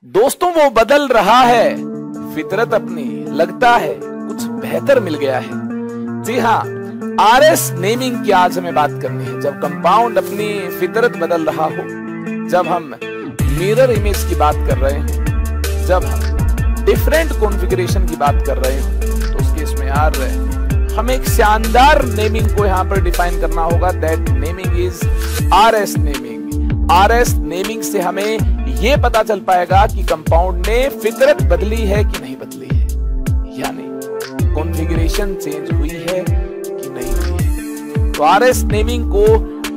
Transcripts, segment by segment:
दोस्तों वो बदल रहा है फितरत अपनी, लगता है कुछ बेहतर मिल गया है। जी हाँ, आरएस नेमिंग की आज हमें बात करनी है। जब कंपाउंड अपनी फितरत बदल रहा हो, जब हम मिरर इमेज की बात कर रहे हो, जब हम डिफरेंट कॉन्फ़िगरेशन की बात कर रहे हो, तो उसके इसमें यार हमें एक शानदार नेमिंग को यहां पर डिफाइन करना होगा। That naming is RS naming. RS naming से हमें यह पता चल पाएगा कि कंपाउंड ने फितरत बदली है कि नहीं बदली है, यानी कॉन्फ़िगरेशन चेंज हुई है कि नहीं हुई है। तो आरएस नेमिंग को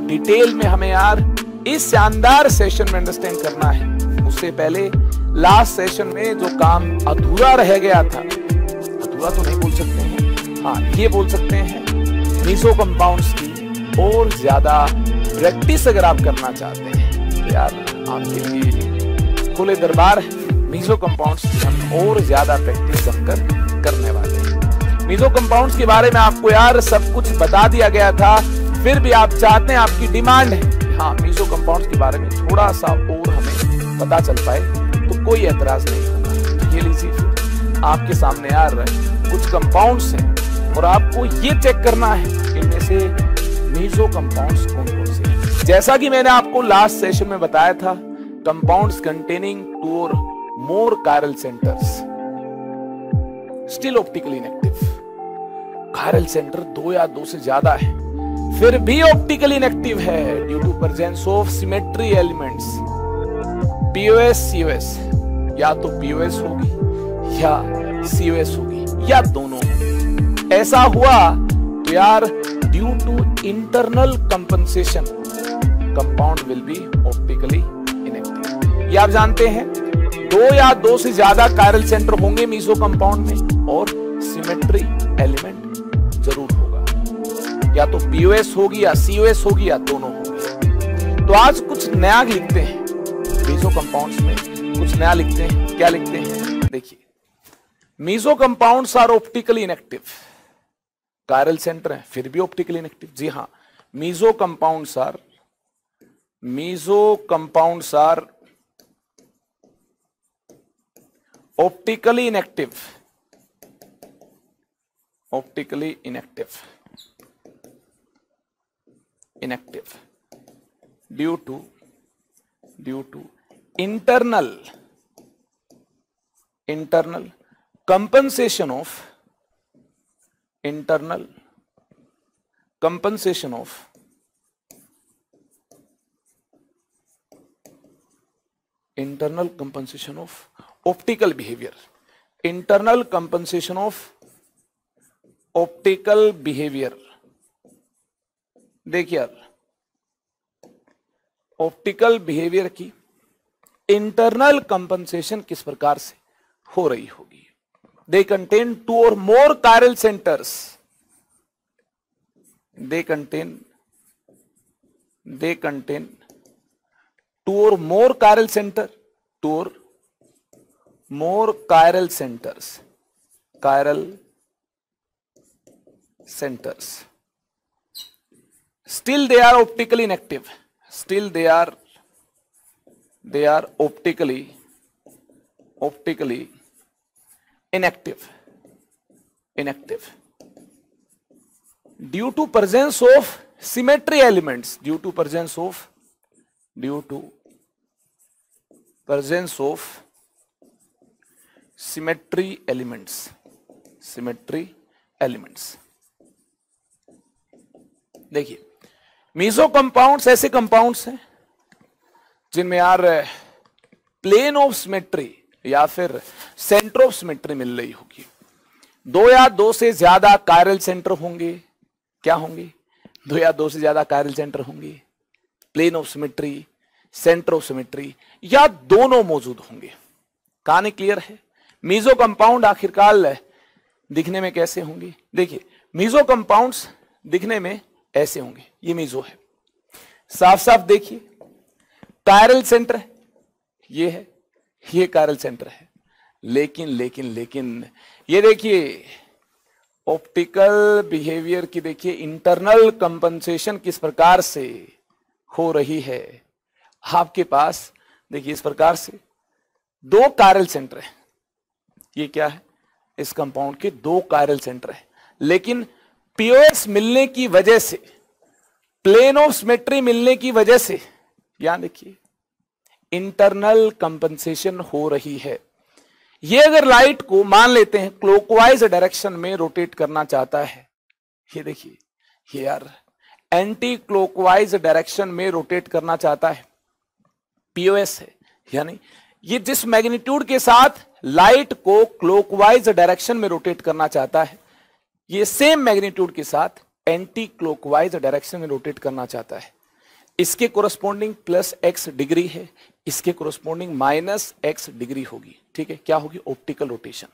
डिटेल में हमें यार इस शानदार सेशन में अंडरस्टैंड करना है। उससे पहले लास्ट सेशन में जो काम अधूरा रह गया था, अधूरा तो नहीं बोल सकते हैं, हाँ ये बोल सकते हैं, मीसो कंपाउंड्स की और ज्यादा प्रैक्टिस अगर आप करना चाहते हैं तो यार आपके लिए खुले दरबार है। मीसो कंपाउंड्स की हम और ज्यादा प्रैक्टिस जमकर करने वाले हैं। मीसो कंपाउंड्स के बारे में आपको यार सब कुछ बता दिया गया था, फिर भी आप चाहते हैं, आपकी डिमांड है हाँ मीसो कंपाउंड्स के बारे में थोड़ा सा और हमें पता चल पाए, तो कोई एतराज नहीं होगा। ये लीजिए आपके सामने यार कुछ कंपाउंड्स हैं और आपको ये चेक करना है इनमें से मीसो कंपाउंड्स कौन कौन से हैं। जैसा कि मैंने आपको लास्ट सेशन में बताया था, compounds containing 2 or more chiral centers still optically inactive. Chiral center 2 या 2 से ज्यादा है, फिर भी ऑप्टिकली इनएक्टिव है due to presence of symmetry elements POS COS. या तो पीओएस होगी या सीओएस होगी या दोनों। ऐसा हुआ तो यार due to internal compensation compound will be optically inactive. ये आप जानते हैं 2 या 2 से ज्यादा कायरल सेंटर होंगे मीसो कंपाउंड में और सिमेट्री एलिमेंट जरूर होगा। या तो पीओएस होगी या सीओएस होगी या दोनों होगी। तो आज कुछ नया लिखते हैं मीसो कंपाउंड्स में, कुछ नया लिखते हैं। क्या लिखते हैं देखिए, meso compounds are optically inactive. Chiral centre है फिर भी ऑप्टिकली इनएक्टिव। जी हाँ, meso compounds are optically inactive, optically inactive due to internal compensation of optical behavior, internal compensation of optical behavior। देखिए यार, ऑप्टिकल बिहेवियर की इंटरनल कंपनसेशन किस प्रकार से हो रही होगी। दे contain 2 or more chiral centers, they contain 2 or more chiral center, 2 or more chiral centers, still they are optically inactive, still they are optically inactive due to presence of symmetry elements, due to presence of symmetry elements। देखिए, meso compounds ऐसे compounds हैं जिनमें यार plane of symmetry या फिर centre of symmetry मिल रही होगी। 2 या 2 से ज्यादा कायरल सेंटर होंगे। क्या होंगे? 2 या 2 से ज्यादा कायरल सेंटर होंगे, plane of symmetry, centre of symmetry या दोनों मौजूद होंगे। कहानी क्लियर है? मीसो कंपाउंड आखिरकार दिखने में कैसे होंगे? देखिए, मीसो कंपाउंड्स दिखने में ऐसे होंगे। ये मीसो है, साफ साफ देखिए, कायरल सेंटर है, ये है, ये कायरल सेंटर है। लेकिन ये देखिए ऑप्टिकल बिहेवियर की, देखिए इंटरनल कंपनसेशन किस प्रकार से हो रही है। आपके पास देखिए इस प्रकार से 2 कायरल सेंटर है। ये क्या है? इस कंपाउंड के 2 कायरल सेंटर है, लेकिन पीओएस मिलने की वजह से, प्लेन ऑफ सिमेट्री मिलने की वजह से, यहां देखिए इंटरनल कंपनसेशन हो रही है। ये अगर लाइट को मान लेते हैं क्लॉकवाइज डायरेक्शन में रोटेट करना चाहता है, ये देखिए ये यार एंटी क्लॉकवाइज डायरेक्शन में रोटेट करना चाहता है, पीओएस है, यानी ये जिस मैग्नीट्यूड के साथ लाइट को क्लॉकवाइज डायरेक्शन में रोटेट करना चाहता है, ये सेम मैग्नीट्यूड के साथ एंटी क्लॉकवाइज डायरेक्शन में रोटेट करना चाहता है। इसके कोरस्पॉन्डिंग +x डिग्री है, इसके कोरस्पॉन्डिंग -x डिग्री होगी। ठीक है, क्या होगी? Optical rotation.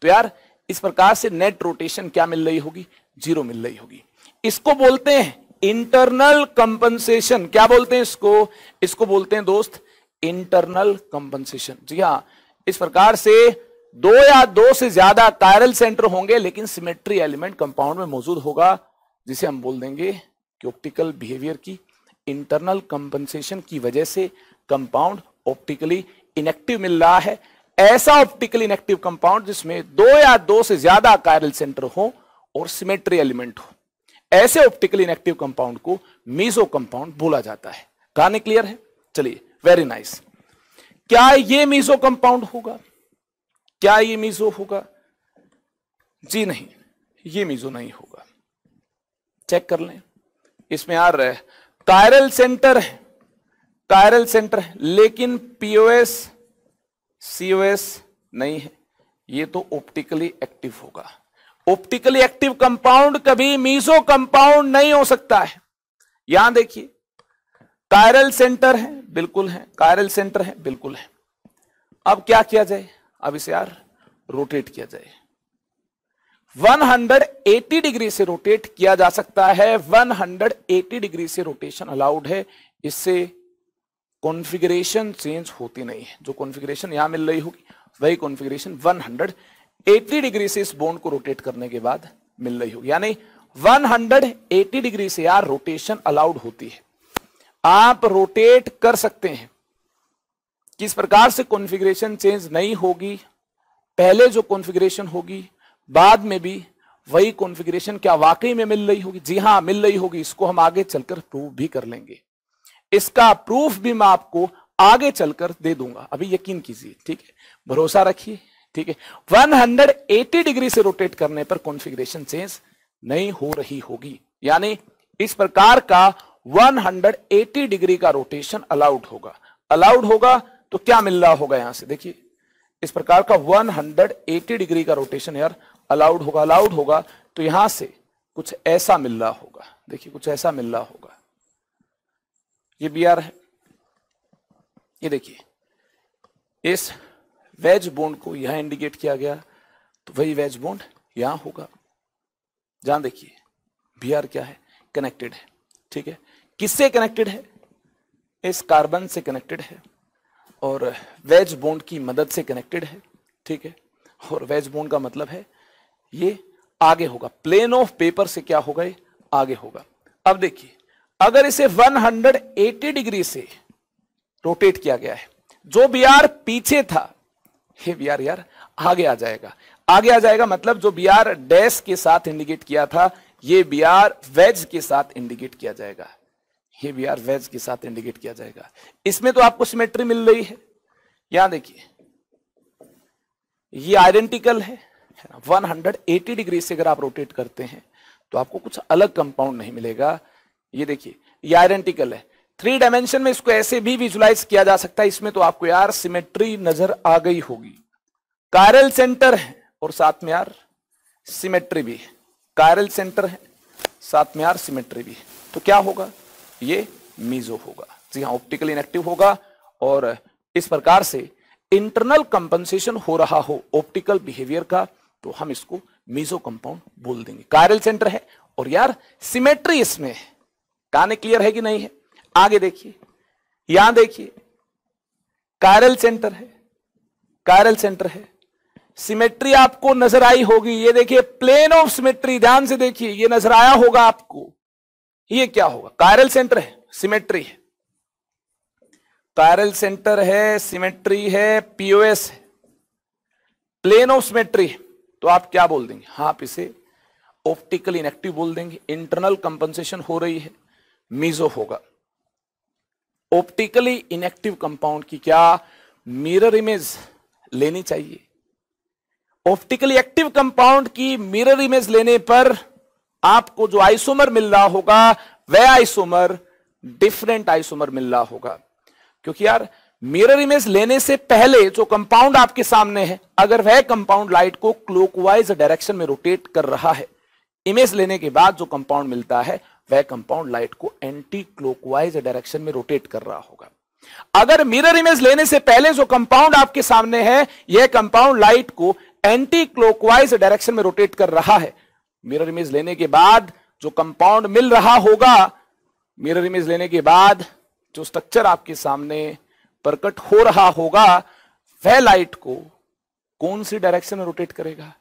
तो यार इस प्रकार से नेट रोटेशन क्या मिल रही होगी? 0 मिल रही होगी। इसको बोलते हैं इंटरनल कंपनसेशन। क्या बोलते हैं इसको? इसको बोलते हैं दोस्त इंटरनल कंपनसेशन। जी हाँ, इस प्रकार से 2 या 2 से ज्यादा कायरल सेंटर होंगे, लेकिन सिमेट्री एलिमेंट कंपाउंड में मौजूद होगा, जिसे हम बोल देंगे कि ऑप्टिकल बिहेवियर की इंटरनल कंपनसेशन की वजह से कंपाउंड ऑप्टिकली इनएक्टिव मिल रहा है। ऐसा ऑप्टिकली इनएक्टिव कंपाउंड जिसमें 2 या 2 से ज्यादा कायरल सेंटर हो और सिमेट्री एलिमेंट हो, ऐसे ऑप्टिकली इनएक्टिव कंपाउंड को मीसो कंपाउंड बोला जाता है। कहानी क्लियर है? चलिए, वेरी नाइस। क्या ये मीसो कंपाउंड होगा? क्या ये मीसो होगा? जी नहीं, ये मीसो नहीं होगा। चेक कर लें, इसमें यार कायरल सेंटर है, कायरल सेंटर है, लेकिन पीओएस सीओएस नहीं है, ये तो ऑप्टिकली एक्टिव होगा। ऑप्टिकली एक्टिव कंपाउंड कभी मीसो कंपाउंड नहीं हो सकता है। यहां देखिए कायरल सेंटर है, बिल्कुल है, कायरल सेंटर है, बिल्कुल है। अब क्या किया जाए? अब इसे यार रोटेट किया जाए। 180 डिग्री से रोटेट किया जा सकता है, 180 डिग्री से रोटेशन अलाउड है। इससे कॉन्फ़िगरेशन चेंज होती नहीं है। जो कॉन्फ़िगरेशन यहां मिल रही होगी वही कॉन्फ़िगरेशन 180 डिग्री से इस बॉन्ड को रोटेट करने के बाद मिल रही होगी, यानी 180 डिग्री से यार रोटेशन अलाउड होती है। आप रोटेट कर सकते हैं। किस प्रकार से कॉन्फ़िगरेशन चेंज नहीं होगी? पहले जो कॉन्फ़िगरेशन होगी बाद में भी वही कॉन्फ़िगरेशन क्या वाकई में मिल रही होगी? जी हां, मिल रही होगी। इसको हम आगे चलकर प्रूव भी कर लेंगे। इसका प्रूफ भी मैं आपको आगे चलकर दे दूंगा, अभी यकीन कीजिए। ठीक है, भरोसा रखिए। ठीक है, 180 डिग्री से रोटेट करने पर कॉन्फ़िगरेशन चेंज नहीं हो रही होगी, यानी इस प्रकार का 180 डिग्री का रोटेशन अलाउड होगा। अलाउड होगा तो क्या मिल रहा होगा? यहां से देखिए, इस प्रकार का 180 डिग्री का रोटेशन यार अलाउड होगा। अलाउड होगा तो यहां से कुछ ऐसा मिल रहा होगा। देखिए, कुछ ऐसा मिल रहा होगा। ये बीआर है, ये देखिए इस वेज बॉन्ड को यहां इंडिकेट किया गया, तो वही वेज बॉन्ड यहां होगा। जहां देखिए बीआर क्या है? कनेक्टेड है। ठीक है, किससे कनेक्टेड है? इस कार्बन से कनेक्टेड है और वेज बॉन्ड की मदद से कनेक्टेड है। ठीक है, और वेज बॉन्ड का मतलब है ये आगे होगा, प्लेन ऑफ पेपर से क्या होगा? ये आगे होगा। अब देखिए, अगर इसे 180 डिग्री से रोटेट किया गया है, जो बीआर पीछे था ये बीआर यार आगे आ जाएगा। आगे आ जाएगा मतलब जो बीआर डैश के साथ इंडिकेट किया था, ये बीआर वेज के साथ इंडिकेट किया जाएगा। ये बीआर वेज के साथ इंडिकेट किया जाएगा। इसमें तो आपको सिमेट्री मिल रही है। यहां देखिए, ये आइडेंटिकल है। 180 डिग्री से अगर आप रोटेट करते हैं तो आपको कुछ अलग कंपाउंड नहीं मिलेगा। ये देखिए, ये आइडेंटिकल है। 3 डायमेंशन में इसको ऐसे भी विजुलाइज किया जा सकता है। इसमें तो आपको यार सिमेट्री नजर आ गई होगी। कायरल सेंटर है और साथ में यार सिमेट्री भी है। कायरल सेंटर है, साथ में यार सिमेट्री भी है। तो क्या होगा? ये मीजो होगा। जी हाँ, ऑप्टिकल इनएक्टिव होगा और इस प्रकार से इंटरनल कंपनसेशन हो रहा हो ऑप्टिकल बिहेवियर का, तो हम इसको मीजो कंपाउंड बोल देंगे। कायरल सेंटर है और यार सिमेट्री इसमें है। कहानी क्लियर है कि नहीं है? आगे देखिए, यहां देखिए कायरल सेंटर है, कायरल सेंटर है, सिमेट्री आपको नजर आई होगी। ये देखिए प्लेन ऑफ सिमेट्री, ध्यान से देखिए, ये नजर आया होगा आपको। ये क्या होगा? कायरल सेंटर है, सिमेट्री है। कायरल सेंटर है, सिमेट्री है, पीओएस है, प्लेन ऑफ सिमेट्री, तो आप क्या बोल देंगे? आप इसे ऑप्टिकल इनएक्टिव बोल देंगे। इंटरनल कंपनसेशन हो रही है, मीजो होगा। ऑप्टिकली इनएक्टिव कंपाउंड की क्या मिरर इमेज लेनी चाहिए? ऑप्टिकली एक्टिव कंपाउंड की मिरर इमेज लेने पर आपको जो आइसोमर मिल रहा होगा वह आइसोमर डिफरेंट आइसोमर मिल रहा होगा, क्योंकि यार मिरर इमेज लेने से पहले जो कंपाउंड आपके सामने है, अगर वह कंपाउंड लाइट को क्लॉकवाइज डायरेक्शन में रोटेट कर रहा है, इमेज लेने के बाद जो कंपाउंड मिलता है वह कंपाउंड लाइट को एंटी क्लॉकवाइज डायरेक्शन में रोटेट कर रहा होगा। अगर मिरर इमेज लेने से पहले जो कंपाउंड आपके सामने है, यह कंपाउंड लाइट को एंटी क्लॉकवाइज डायरेक्शन में रोटेट कर रहा है, मिरर इमेज लेने के बाद जो कंपाउंड मिल रहा होगा, मिरर इमेज लेने के बाद जो स्ट्रक्चर आपके सामने प्रकट हो रहा होगा, वह लाइट को कौन सी डायरेक्शन में रोटेट करेगा?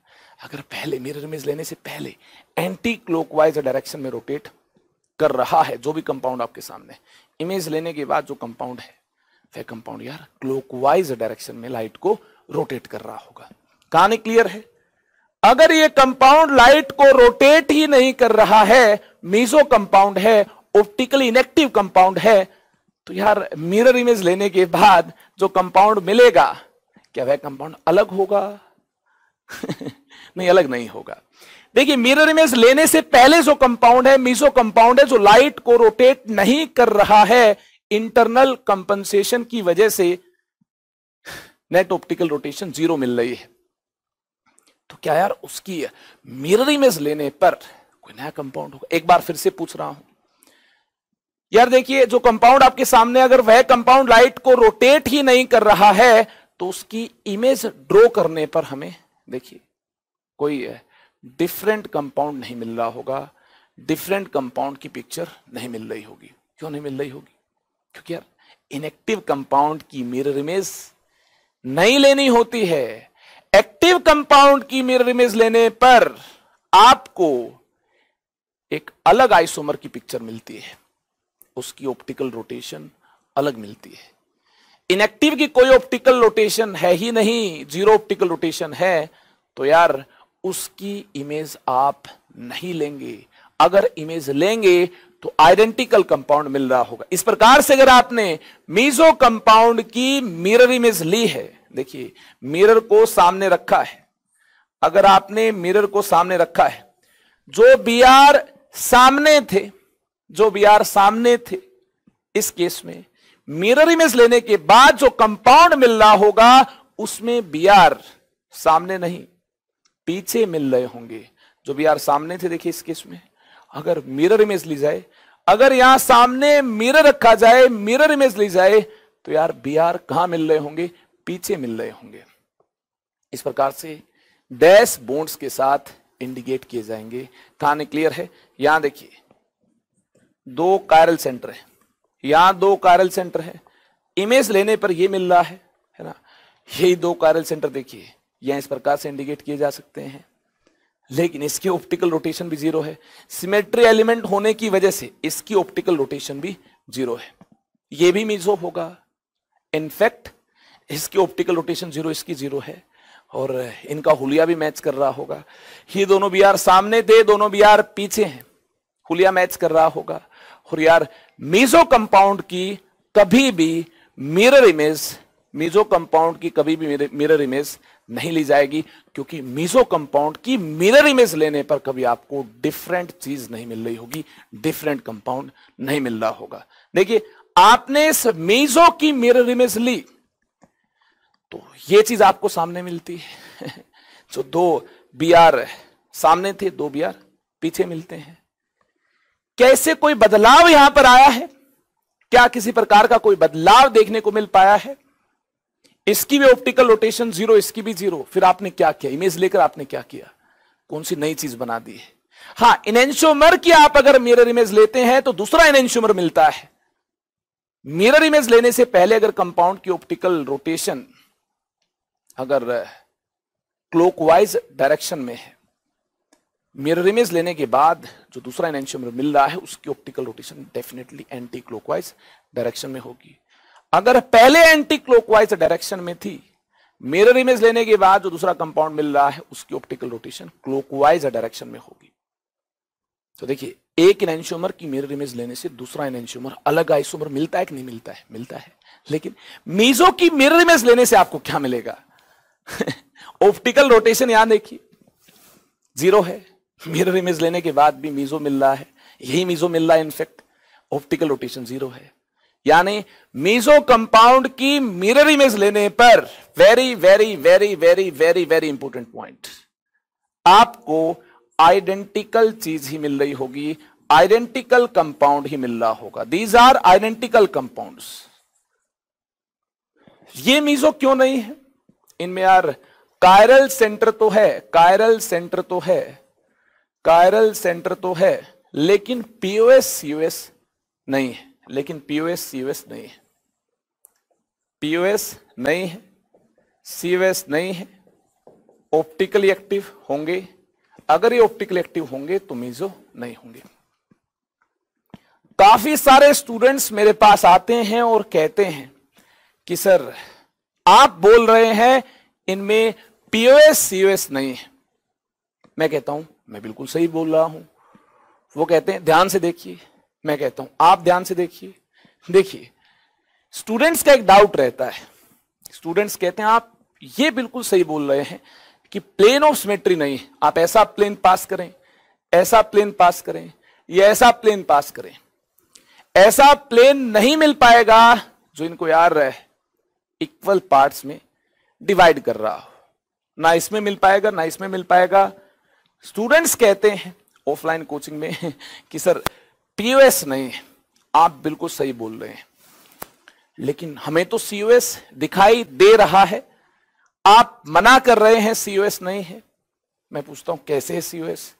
अगर पहले मिरर इमेज लेने से पहले एंटी क्लॉकवाइज डायरेक्शन में रोटेट कर रहा है जो भी कंपाउंड आपके सामने, इमेज लेने के बाद जो कंपाउंड है वह कंपाउंड यार क्लॉकवाइज डायरेक्शन में लाइट को रोटेट कर रहा होगा। कहानी क्लियर है? अगर ये कंपाउंड लाइट को रोटेट ही नहीं कर रहा है, मीजो कंपाउंड है, ऑप्टिकली इनएक्टिव कंपाउंड है, तो यार मिरर इमेज लेने के बाद जो कंपाउंड मिलेगा, क्या वह कंपाउंड अलग होगा? नहीं, अलग नहीं होगा। देखिए, मिरर इमेज लेने से पहले जो कंपाउंड है, मीजो कंपाउंड है, जो लाइट को रोटेट नहीं कर रहा है, इंटरनल कंपनसेशन की वजह से नेट ऑप्टिकल रोटेशन 0 मिल रही है, तो क्या यार उसकी मिरर इमेज लेने पर कोई नया कंपाउंड होगा? एक बार फिर से पूछ रहा हूं यार, देखिए जो कंपाउंड आपके सामने, अगर वह कंपाउंड लाइट को रोटेट ही नहीं कर रहा है, तो उसकी इमेज ड्रॉ करने पर हमें देखिए कोई डिफरेंट कंपाउंड नहीं मिल रहा होगा, डिफरेंट कंपाउंड की पिक्चर नहीं मिल रही होगी। क्यों नहीं मिल रही होगी? क्योंकि यार इनएक्टिव कंपाउंड की मिरर इमेज नहीं लेनी होती है। एक्टिव कंपाउंड की मिरर इमेज लेने पर आपको एक अलग आइसोमर की पिक्चर मिलती है, उसकी ऑप्टिकल रोटेशन अलग मिलती है। इनएक्टिव की कोई ऑप्टिकल रोटेशन है ही नहीं, 0 ऑप्टिकल रोटेशन है, तो यार उसकी इमेज आप नहीं लेंगे। अगर इमेज लेंगे तो आइडेंटिकल कंपाउंड मिल रहा होगा। इस प्रकार से अगर आपने मीजो कंपाउंड की मिरर इमेज ली है, देखिए मिरर को सामने रखा है, अगर आपने मिरर को सामने रखा है, जो बीआर सामने थे, जो बीआर सामने थे, इस केस में मिरर इमेज लेने के बाद जो कंपाउंड मिल रहा होगा उसमें बीआर सामने नहीं पीछे मिल रहे होंगे। जो बीआर सामने थे, देखिए इस केस में अगर मिरर इमेज ली जाए, अगर यहां सामने मिरर रखा जाए, मिरर इमेज ली जाए, तो यार बीआर कहां मिल रहे होंगे? पीछे मिल रहे होंगे। इस प्रकार से डैश बॉन्ड्स के साथ इंडिकेट किए जाएंगे। कहानी क्लियर है? यहां देखिए 2 कायरल सेंटर है, यहां 2 कायरल सेंटर है, इमेज लेने पर यह मिल रहा है ना, यही 2 कायरल सेंटर देखिए यहां इस प्रकार से इंडिकेट किए जा सकते हैं, लेकिन इसकी ऑप्टिकल रोटेशन भी 0 है। सिमेट्री एलिमेंट होने की वजह से इसकी ऑप्टिकल रोटेशन भी 0 है। यह भी मीजो होगा। इनफैक्ट इसकी ऑप्टिकल रोटेशन 0, इसकी 0 है, और इनका हुलिया भी मैच कर रहा होगा। ये दोनों बीआर सामने थे, दोनों बीआर पीछे हैं, हुलिया मैच कर रहा होगा। और यार मीजो कंपाउंड की कभी भी मिरर इमेज, मीजो कंपाउंड की कभी भी मिरर इमेज नहीं ली जाएगी, क्योंकि मीजो कंपाउंड की मिरर इमेज लेने पर कभी आपको डिफरेंट चीज नहीं मिल रही होगी, डिफरेंट कंपाउंड नहीं मिल रहा होगा। देखिए आपने इस मीजो की मिरर इमेज ली तो यह चीज आपको सामने मिलती है। जो 2 बीआर सामने थे, 2 बीआर पीछे मिलते हैं। कैसे कोई बदलाव यहां पर आया है? क्या किसी प्रकार का कोई बदलाव देखने को मिल पाया है? इसकी भी ऑप्टिकल रोटेशन 0, इसकी भी 0। फिर आपने क्या किया? इमेज लेकर आपने क्या किया? कौन सी नई चीज बना दी है? हां, इनेंशियोमर की आप अगर मिरर इमेज लेते हैं तो दूसरा इनेंशियोमर मिलता है। मिरर इमेज लेने से पहले अगर कंपाउंड की ऑप्टिकल रोटेशन अगर क्लॉकवाइज डायरेक्शन में है, मिरर इमेज लेने के बाद जो दूसरा इनेंशियोमर मिल रहा है उसकी optical rotation definitely anti clockwise direction में होगी। अगर पहले एंटी क्लॉकवाइज डायरेक्शन में थी, मिरर इमेज लेने के बाद जो दूसरा कंपाउंड मिल रहा है उसकी ऑप्टिकल रोटेशन क्लॉकवाइज डायरेक्शन में होगी। तो देखिए, एक एनेंशियोमर की मिरर इमेज लेने से दूसरा एनेंशियोमर अलग आइसोमर मिलता है कि नहीं मिलता है? मिलता है। लेकिन मीजो की मिरर इमेज लेने से आपको क्या मिलेगा? ऑप्टिकल रोटेशन यहां देखिए 0 है, मिरर इमेज लेने के बाद भी मीजो मिल रहा है, यही मीजो मिल रहा है, इनफैक्ट ऑप्टिकल रोटेशन 0 है। यानी मीजो कंपाउंड की मिरर इमेज लेने पर very very very very very very important point, आपको आइडेंटिकल चीज ही मिल रही होगी, आइडेंटिकल कंपाउंड ही मिल रहा होगा। These are identical compounds. ये मीजो क्यों नहीं है इनमें? यार कायरल सेंटर तो है, कायरल सेंटर तो है, कायरल सेंटर तो है, लेकिन पीओएस सीओएस नहीं है, लेकिन पीओएस सीओएस नहीं है, पीओएस नहीं है, सीओएस नहीं है। ऑप्टिकली एक्टिव होंगे, अगर ये ऑप्टिकली एक्टिव होंगे तो मीजो नहीं होंगे। काफी सारे स्टूडेंट्स मेरे पास आते हैं और कहते हैं कि सर आप बोल रहे हैं इनमें पीओएस सीओएस नहीं है। मैं कहता हूं मैं बिल्कुल सही बोल रहा हूं। वो कहते हैं ध्यान से देखिए, मैं कहता हूं आप ध्यान से देखिए। देखिए, स्टूडेंट्स का एक डाउट रहता है, स्टूडेंट्स कहते हैं आप ये बिल्कुल सही बोल रहे हैं कि प्लेन ऑफ सिमेट्री नहीं है, आप ऐसा प्लेन पास करें, ऐसा प्लेन पास करें, या ऐसा प्लेन पास करें, ऐसा प्लेन नहीं मिल पाएगा जो इनको यार इक्वल पार्ट्स में डिवाइड कर रहा हो, ना इसमें मिल पाएगा ना इसमें मिल पाएगा। स्टूडेंट्स कहते हैं ऑफलाइन कोचिंग में कि सर पीओएस नहीं है। आप बिल्कुल सही बोल रहे हैं, लेकिन हमें तो सीओएस दिखाई दे रहा है, आप मना कर रहे हैं सीओएस नहीं है। मैं पूछता हूं कैसे है सीओएस?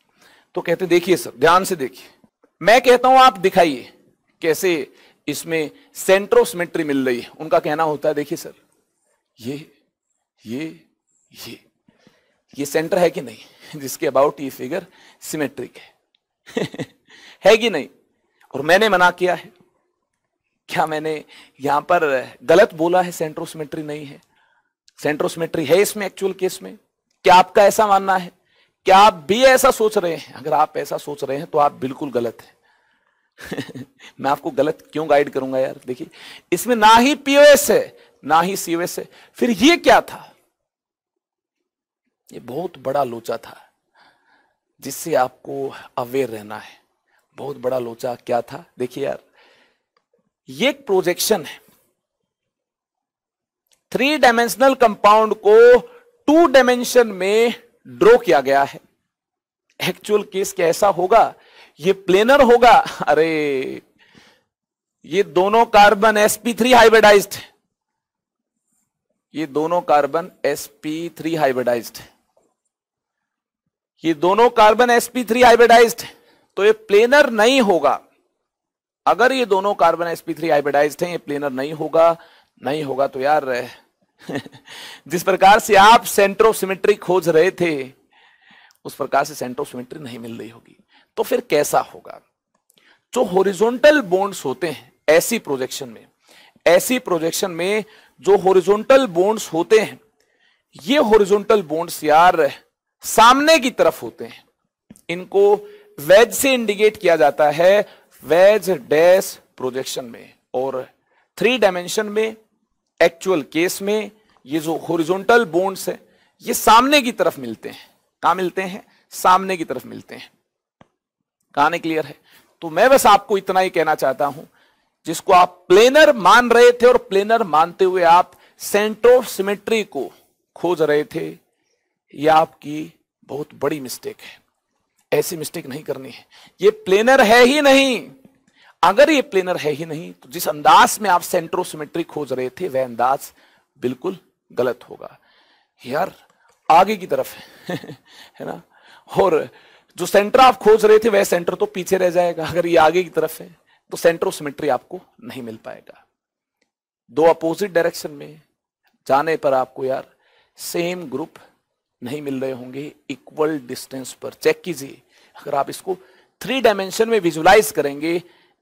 तो कहते देखिए सर ध्यान से देखिए। मैं कहता हूं आप दिखाइए कैसे इसमें सेंटर ऑफ सिमेट्री मिल रही है। उनका कहना होता है देखिए सर ये सेंटर है कि नहीं, जिसके अबाउट ये फिगर सिमेट्रिक है है कि नहीं? और मैंने मना किया है। क्या मैंने यहां पर गलत बोला है? सेंटर ऑफ सिमेट्री नहीं है, सेंटर ऑफ सिमेट्री है इसमें एक्चुअल केस में। क्या आपका ऐसा मानना है? क्या आप भी ऐसा सोच रहे हैं? अगर आप ऐसा सोच रहे हैं तो आप बिल्कुल गलत हैं मैं आपको गलत क्यों गाइड करूंगा यार? देखिए, इसमें ना ही पीओएस है ना ही सीओएस है। फिर ये क्या था? ये बहुत बड़ा लोचा था जिससे आपको अवेयर रहना है। बहुत बड़ा लोचा क्या था? देखिए यार, ये एक प्रोजेक्शन है। 3 डायमेंशनल कंपाउंड को 2 डायमेंशन में ड्रॉ किया गया है। एक्चुअल केस कैसा होगा? ये प्लेनर होगा। अरे ये दोनों कार्बन sp3 हाइब्रिडाइज्ड है, ये दोनों कार्बन sp3 हाइब्रिडाइज्ड है, ये दोनों कार्बन sp3 हाइब्रिडाइज्ड है, तो ये प्लेनर नहीं होगा। अगर ये दोनों कार्बन sp3 हाइब्रिडाइज्ड हैं, ये प्लेनर नहीं होगा। नहीं होगा तो यार जिस प्रकार से आप सेंटर ऑफ सिमेट्री खोज रहे थे उस प्रकार से सेंटर ऑफ सिमेट्री नहीं मिल रही होगी। तो फिर कैसा होगा? जो हॉरिजॉन्टल बॉन्ड्स होते हैं ऐसी प्रोजेक्शन में, ऐसी प्रोजेक्शन में जो हॉरिजॉन्टल बॉन्ड्स होते हैं, ये हॉरिजॉन्टल बॉन्ड्स यार सामने की तरफ होते हैं। इनको वेज से इंडिकेट किया जाता है, वेज डैश प्रोजेक्शन में। और 3 डायमेंशन में एक्चुअल केस में ये जो हॉरिजॉन्टल बॉन्ड्स है ये सामने की तरफ मिलते हैं। कहां मिलते हैं? सामने की तरफ मिलते हैं। कहानी क्लियर है? तो मैं बस आपको इतना ही कहना चाहता हूं, जिसको आप प्लेनर मान रहे थे और प्लेनर मानते हुए आप सेंटर ऑफ सिमेट्री को खोज रहे थे, यह आपकी बहुत बड़ी मिस्टेक है। ऐसी मिस्टेक नहीं करनी है। ये प्लेनर है ही नहीं। अगर ये प्लेनर है ही नहीं तो जिस अंदाज में आप सेंटर ऑफ सिमेट्री खोज रहे थे वह अंदाज बिल्कुल गलत होगा। यार आगे की तरफ है ना, और जो सेंटर आप खोज रहे थे वह सेंटर तो पीछे रह जाएगा। अगर ये आगे की तरफ है तो सेंटर ऑफ सिमेट्री आपको नहीं मिल पाएगा। 2 अपोजिट डायरेक्शन में जाने पर आपको यार सेम ग्रुप नहीं मिल रहे होंगे इक्वल डिस्टेंस पर। चेक कीजिए, अगर आप इसको 3 डायमेंशन में विजुलाइज करेंगे,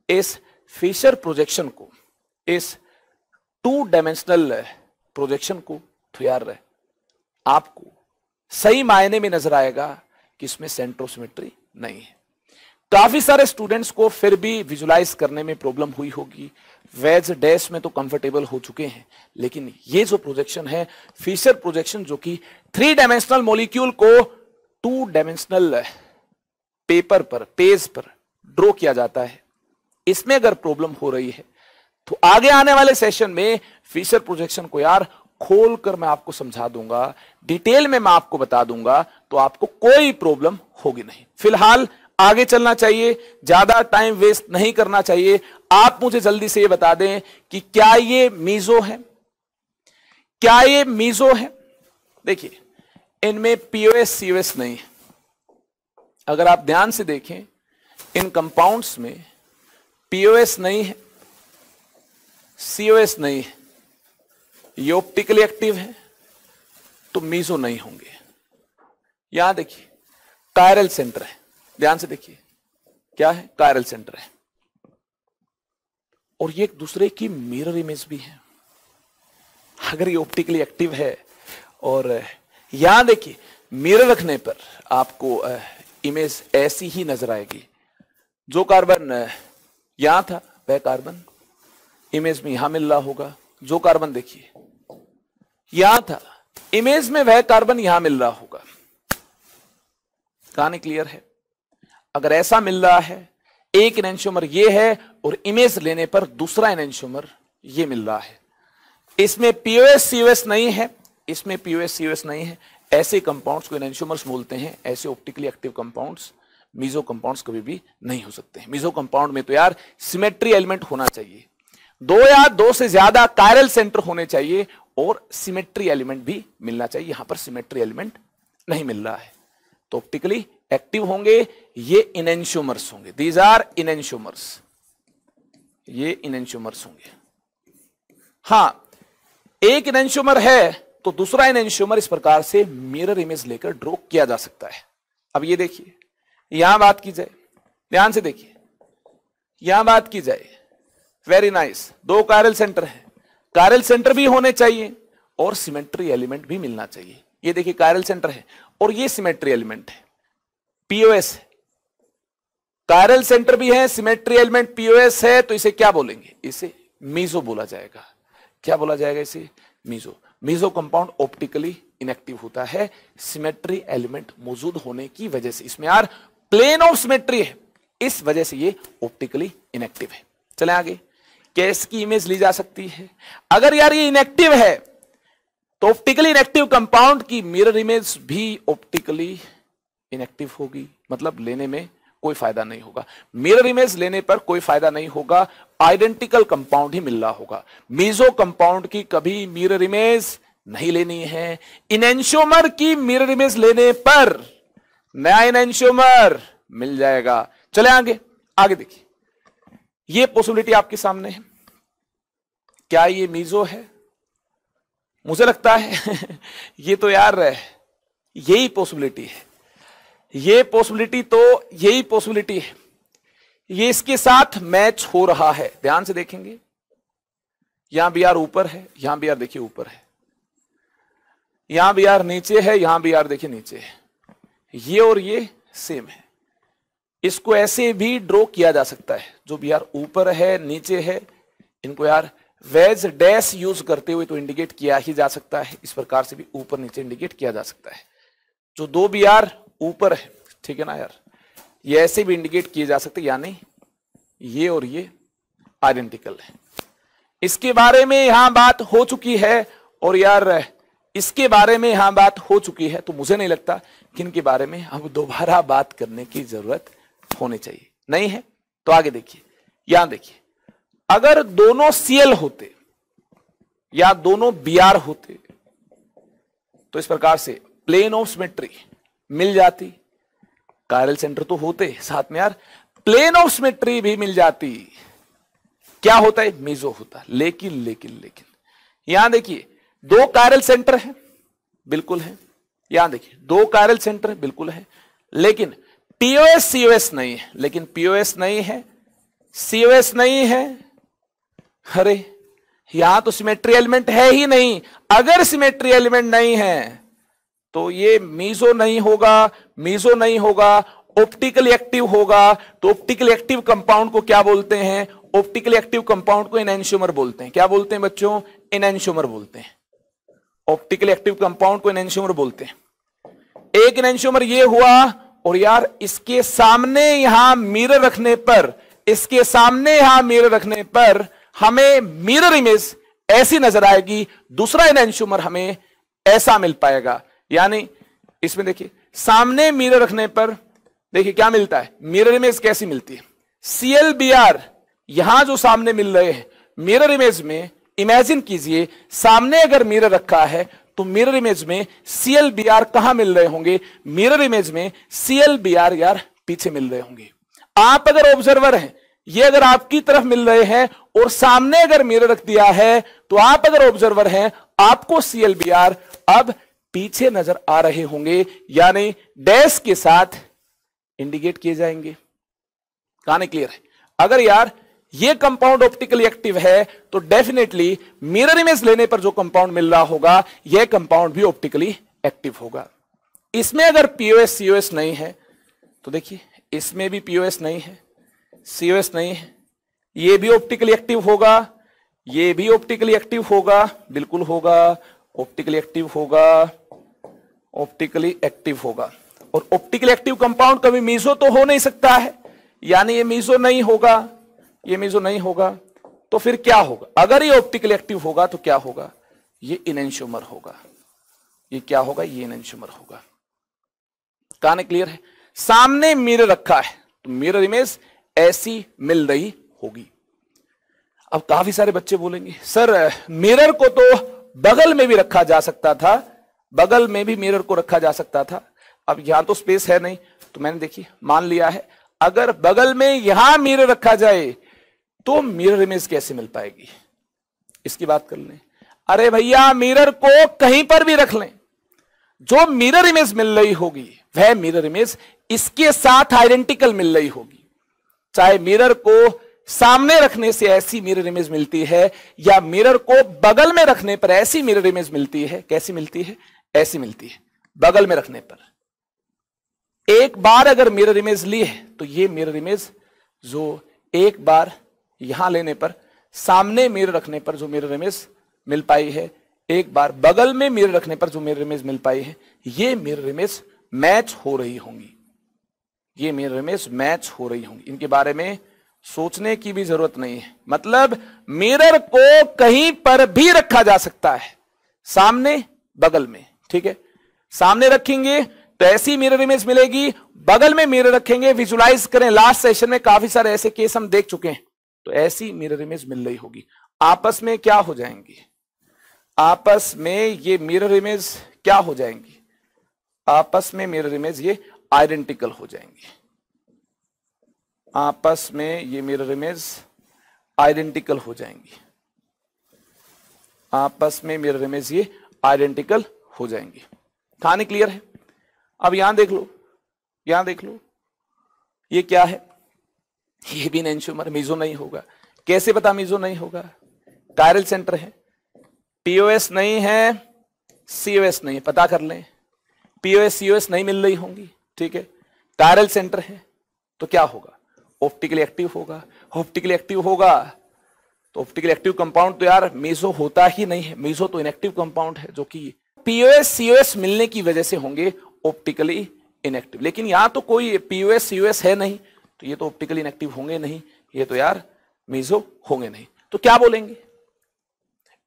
इस फिशर प्रोजेक्शन को, इस टू डायमेंशनल प्रोजेक्शन को, तो यार आपको सही मायने में नजर आएगा कि इसमें सेंटर ऑफ सिमेट्री नहीं है। काफी सारे स्टूडेंट्स को फिर भी विजुलाइज करने में प्रॉब्लम हुई होगी। वेज डैश में तो कंफर्टेबल हो चुके हैं, लेकिन ये जो प्रोजेक्शन है फिशर प्रोजेक्शन, जो कि 3 डायमेंशनल मॉलिक्यूल को 2 डायमेंशनल पेपर पर, पेज पर ड्रॉ किया जाता है, इसमें अगर प्रॉब्लम हो रही है तो आगे आने वाले सेशन में फिशर प्रोजेक्शन को यार खोलकर मैं आपको समझा दूंगा, डिटेल में मैं आपको बता दूंगा, तो आपको कोई प्रॉब्लम होगी नहीं। फिलहाल आगे चलना चाहिए, ज्यादा टाइम वेस्ट नहीं करना चाहिए। आप मुझे जल्दी से ये बता दें कि क्या ये मीजो है, क्या ये मीजो है? देखिए, इनमें पीओएस सीओएस नहीं है। अगर आप ध्यान से देखें, इन कंपाउंड्स में पीओएस नहीं है, सीओएस नहीं है, ये ऑप्टिकली एक्टिव है, तो मीजो नहीं होंगे। यहां देखिए, कायरल सेंटर है, ध्यान से देखिए, क्या है? कायरल सेंटर है, और ये एक दूसरे की मिरर इमेज भी है। अगर ये ऑप्टिकली एक्टिव है, और यहां देखिए, मिरर रखने पर आपको इमेज ऐसी ही नजर आएगी। जो कार्बन यहां था वह कार्बन इमेज में यहां मिल रहा होगा, जो कार्बन देखिए यहां था इमेज में वह कार्बन यहां मिल रहा होगा। कहानी क्लियर है? अगर ऐसा मिल रहा है, एक एनेंशियोमर ये है और इमेज लेने पर दूसरा एनेंशियोमर ये मिल रहा है, इसमें पीओएस सीओएस नहीं है, इसमें पीओएस सीओएस नहीं है, ऐसे कंपाउंड्स को एनेंशियोमर्स बोलते हैं। ऐसे optically active compounds meso compounds कभी भी नहीं हो सकते हैं। मीजो कंपाउंड में तो यार सिमेट्री एलिमेंट होना चाहिए, 2 या 2 से ज्यादा कायरल सेंटर होने चाहिए, और सिमेट्री एलिमेंट भी मिलना चाहिए। यहां पर सिमेट्री एलिमेंट नहीं मिल रहा है, तो ऑप्टिकली एक्टिव होंगे, ये इनेंशियोमर्स होंगे। दीज आर इनेंशियोमर्स, ये इनेंशियोमर्स होंगे। हां, एक इनेंशियोमर है तो दूसरा इनेंशियोमर इस प्रकार से मिरर इमेज लेकर ड्रॉ किया जा सकता है। अब ये देखिए, यहां बात की जाए, ध्यान से देखिए, यहां बात की जाए, वेरी नाइस, 2 कायरल सेंटर है, कायरल सेंटर भी होने चाहिए और सिमेट्री एलिमेंट भी मिलना चाहिए। ये देखिए, कायरल सेंटर है और ये सिमेट्री एलिमेंट है, पीओएस है, कायरल सेंटर भी है, सिमेट्री एलिमेंट पीओएस है, तो इसे क्या बोलेंगे? इसे मीजो बोला जाएगा। क्या बोला जाएगा इसे? Meso. Meso compound optically inactive होता है, सिमेट्री एलिमेंट मौजूद होने की वजह से। इसमें यार प्लेन ऑफ सिमेट्री है, इस वजह से ये ऑप्टिकली इनएक्टिव है। चलें आगे, कैस की इमेज ली जा सकती है। अगर यार ये इनएक्टिव है तो ऑप्टिकली इनएक्टिव कंपाउंड की मिरर इमेज भी ऑप्टिकली इनएक्टिव होगी, मतलब लेने में कोई फायदा नहीं होगा। मिरर इमेज लेने पर कोई फायदा नहीं होगा, आइडेंटिकल कंपाउंड ही मिल रहा होगा। मीजो कंपाउंड की कभी मिरर इमेज नहीं लेनी है। इनेंशियोमर की मिरर इमेज लेने पर नया इनेंशियोमर मिल जाएगा। चले आगे, आगे देखिए, ये पॉसिबिलिटी आपके सामने है। क्या ये मीजो है? मुझे लगता है ये तो यार यही पॉसिबिलिटी है, ये पॉसिबिलिटी तो यही पॉसिबिलिटी है, ये इसके साथ मैच हो रहा है। ध्यान से देखेंगे, यहां भी यार ऊपर है, यहां भी यार देखिए ऊपर है, यहां भी यार नीचे है, यहां भी यार देखिए नीचे है, ये और ये सेम है। इसको ऐसे भी ड्रॉ किया जा सकता है, जो भी यार ऊपर है नीचे है, इनको यार वेज डैश यूज करते हुए तो इंडिकेट किया ही जा सकता है। इस प्रकार से भी ऊपर नीचे इंडिकेट किया जा सकता है। जो 2 भी यार ऊपर है, ठीक है ना यार, ये ऐसे भी इंडिकेट किए जा सकते, यानी ये और ये आइडेंटिकल है। इसके बारे में यहां बात हो चुकी है, और यार इसके बारे में यहां बात हो चुकी है, तो मुझे नहीं लगता कि इनके बारे में अब दोबारा बात करने की जरूरत होनी चाहिए। नहीं है तो आगे देखिए, यहां देखिए, अगर दोनों सीएल होते या दोनों बीआर होते तो इस प्रकार से प्लेन ऑफ सिमेट्री मिल जाती, कायरल सेंटर तो होते, साथ में यार प्लेन ऑफ सिमेट्री भी मिल जाती। क्या होता है? मीजो होता। लेकिन यहां देखिए, 2 कायरल सेंटर है, बिल्कुल है, यहां देखिए 2 कायरल सेंटर बिल्कुल है, लेकिन पीओएस सीओएस नहीं है, लेकिन पीओएस नहीं है, सीओएस नहीं है। अरे यहां तो सिमेट्री एलिमेंट है ही नहीं। अगर सिमेट्री एलिमेंट नहीं है तो ये मीजो नहीं होगा, मीजो नहीं होगा, ऑप्टिकली एक्टिव होगा। तो ऑप्टिकली एक्टिव कंपाउंड को क्या बोलते हैं? ऑप्टिकली एक्टिव कंपाउंड को एनेंशियोमर बोलते हैं। क्या बोलते हैं बच्चों? एनेंशियोमर बोलते हैं। ऑप्टिकली एक्टिव कंपाउंड को एनेंशियोमर बोलते हैं। एक एनेंशियोमर ये हुआ, और यार इसके सामने यहां मिरर रखने पर, इसके सामने यहां मिरर रखने पर हमें मिरर इमेज ऐसी नजर आएगी, दूसरा एनेंशियोमर हमें ऐसा मिल पाएगा। यानी इसमें देखिए सामने मिरर रखने पर देखिए क्या मिलता है, मिरर इमेज कैसी मिलती है। ClBr यहां जो सामने मिल रहे हैं मिरर इमेज में, इमेजिन कीजिए सामने अगर मिरर रखा है तो मिरर इमेज में ClBr कहां मिल रहे होंगे? मिरर इमेज में ClBr यार पीछे मिल रहे होंगे। आप अगर ऑब्जर्वर हैं, ये अगर आपकी तरफ मिल रहे हैं और सामने अगर मिरर रख दिया है, तो आप अगर ऑब्जर्वर हैं आपको ClBr अब पीछे नजर आ रहे होंगे, यानी डैश के साथ इंडिकेट किए जाएंगे। कहानी क्लियर है? अगर यार ये कंपाउंड ऑप्टिकली एक्टिव है तो डेफिनेटली मिरर इमेज लेने पर जो कंपाउंड मिल रहा होगा यह कंपाउंड भी ऑप्टिकली एक्टिव होगा। इसमें अगर POS COS नहीं है तो देखिए इसमें भी POS नहीं है, COS नहीं है, ये भी ऑप्टिकली एक्टिव होगा, ये भी ऑप्टिकली एक्टिव होगा, बिल्कुल होगा, ऑप्टिकली एक्टिव होगा, ऑप्टिकली एक्टिव होगा। और ऑप्टिकली एक्टिव कंपाउंड कभी मीजो तो हो नहीं सकता है, यानी ये मीजो नहीं होगा, ये मीजो नहीं होगा। तो फिर क्या होगा? अगर ये ऑप्टिकली एक्टिव होगा तो क्या होगा? ये एनेंशियोमर होगा। ये क्या होगा? ये एनेंशियोमर होगा। कहानी क्लियर है? सामने मिरर रखा है तो मिरर इमेज ऐसी मिल रही होगी। अब काफी सारे बच्चे बोलेंगे सर मिरर को तो बगल में भी रखा जा सकता था, बगल में भी मिरर को रखा जा सकता था। अब यहां तो स्पेस है नहीं, तो मैंने देखिए मान लिया है अगर बगल में यहां मिरर रखा जाए तो मिरर इमेज कैसे मिल पाएगी, इसकी बात कर लें। अरे भैया मिरर को कहीं पर भी रख लें, जो मिरर इमेज मिल रही होगी वह मिरर इमेज इसके साथ आइडेंटिकल मिल रही होगी। चाहे मिरर को सामने रखने से ऐसी मिरर इमेज मिलती है या मिरर को बगल में रखने पर ऐसी मिरर इमेज मिलती है। कैसी मिलती है? ऐसी मिलती है बगल में रखने पर। एक बार अगर मिरर इमेज ली है तो ये मिरर इमेज जो एक बार यहां लेने पर सामने मिरर रखने पर जो मिरर इमेज मिल पाई है, एक बार बगल में मिरर रखने पर जो मिरर इमेज मिल पाई है, ये मिरर इमेज मैच हो रही होंगी। ये मिरर इमेज मैच हो रही होंगी, इनके बारे में सोचने की भी जरूरत नहीं है। मतलब मिरर को कहीं पर भी रखा जा सकता है, सामने बगल में, ठीक है। सामने रखेंगे तो ऐसी मिरर इमेज मिलेगी, बगल में मिरर रखेंगे, विजुलाइज करें। लास्ट सेशन में काफी सारे ऐसे केस हम देख चुके हैं, तो ऐसी मिरर इमेज मिल रही होगी। आपस में क्या हो जाएंगी? आपस में ये मिरर इमेज क्या हो जाएंगी? आपस में मिरर इमेज ये आइडेंटिकल हो जाएंगी। आपस में ये मिरर इमेज आइडेंटिकल हो जाएंगी। आपस में मिरर इमेज ये आइडेंटिकल हो जाएंगी। कहानी क्लियर है? अब यहां देख लो, यहां देख लो, ये क्या है? ये भी एनेंशियोमर, मीजो नहीं होगा। कैसे पता मीजो नहीं होगा? कायरल सेंटर है, POS नहीं है, COS नहीं है, पता कर लें। POS COS नहीं मिल रही होंगी, ठीक है। कायरल सेंटर है तो क्या होगा? ऑप्टिकली एक्टिव होगा। ऑप्टिकली एक्टिव होगा तो ऑप्टिकली एक्टिव कंपाउंड तो यार मीजो होता ही नहीं है, मीजो तो इनएक्टिव कंपाउंड है, जो कि POS COS मिलने की वजह से होंगे ऑप्टिकली इनएक्टिव। लेकिन यहां तो कोई POS COS है नहीं, तो ये तो ऑप्टिकली इनएक्टिव होंगे नहीं, ये तो यार मीजो होंगे नहीं। तो क्या बोलेंगे?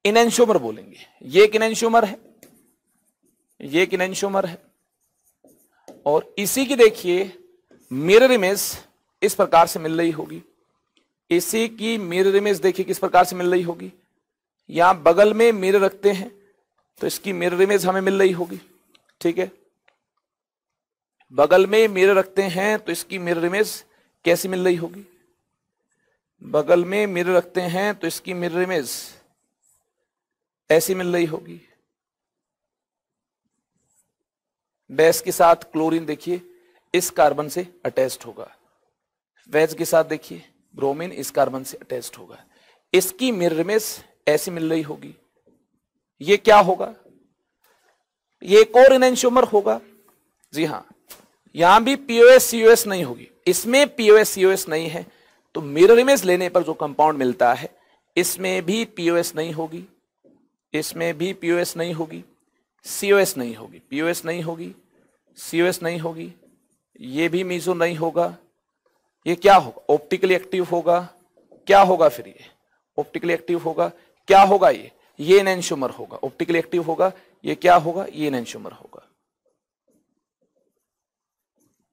एनेंशियोमर बोलेंगे। ये एक एनेंशियोमर है, ये एक एनेंशियोमर है, और इसी की देखिए मिरर इमेज इस प्रकार से मिल रही होगी। इसी की मिरर इमेज देखिए किस प्रकार से मिल रही होगी। यहां बगल में मिरर रखते हैं तो इसकी मिरर इमेज हमें मिल रही होगी, ठीक है। बगल में मिरर रखते हैं तो इसकी मिरर इमेज कैसी मिल रही होगी? बगल में मिरर रखते हैं तो इसकी मिरर इमेज ऐसी मिल रही होगी। डैश के साथ क्लोरीन देखिए इस कार्बन से अटैच्ड होगा, वेज के साथ देखिए ब्रोमीन इस कार्बन से अटैच्ड होगा। इसकी मिरर इमेज ऐसी मिल रही होगी। ये क्या होगा? ये एक और एनेंशियोमर होगा। जी हां, यहां भी पीओएस सीओएस नहीं होगी, इसमें पीओएस सीओएस नहीं है, तो मिरर इमेज लेने पर जो कंपाउंड मिलता है इसमें भी पीओएस नहीं होगी, इसमें भी पीओएस नहीं होगी, सीओएस नहीं होगी, पीओएस नहीं होगी, सीओएस नहीं होगी, ये भी मीजो नहीं होगा। ये क्या होगा? ऑप्टिकली एक्टिव होगा। क्या होगा फिर? ये ऑप्टिकली एक्टिव होगा। क्या होगा? ये एनेंशियोमर होगा, ऑप्टिकली एक्टिव होगा। ये क्या होगा? ये एनेंशियोमर होगा,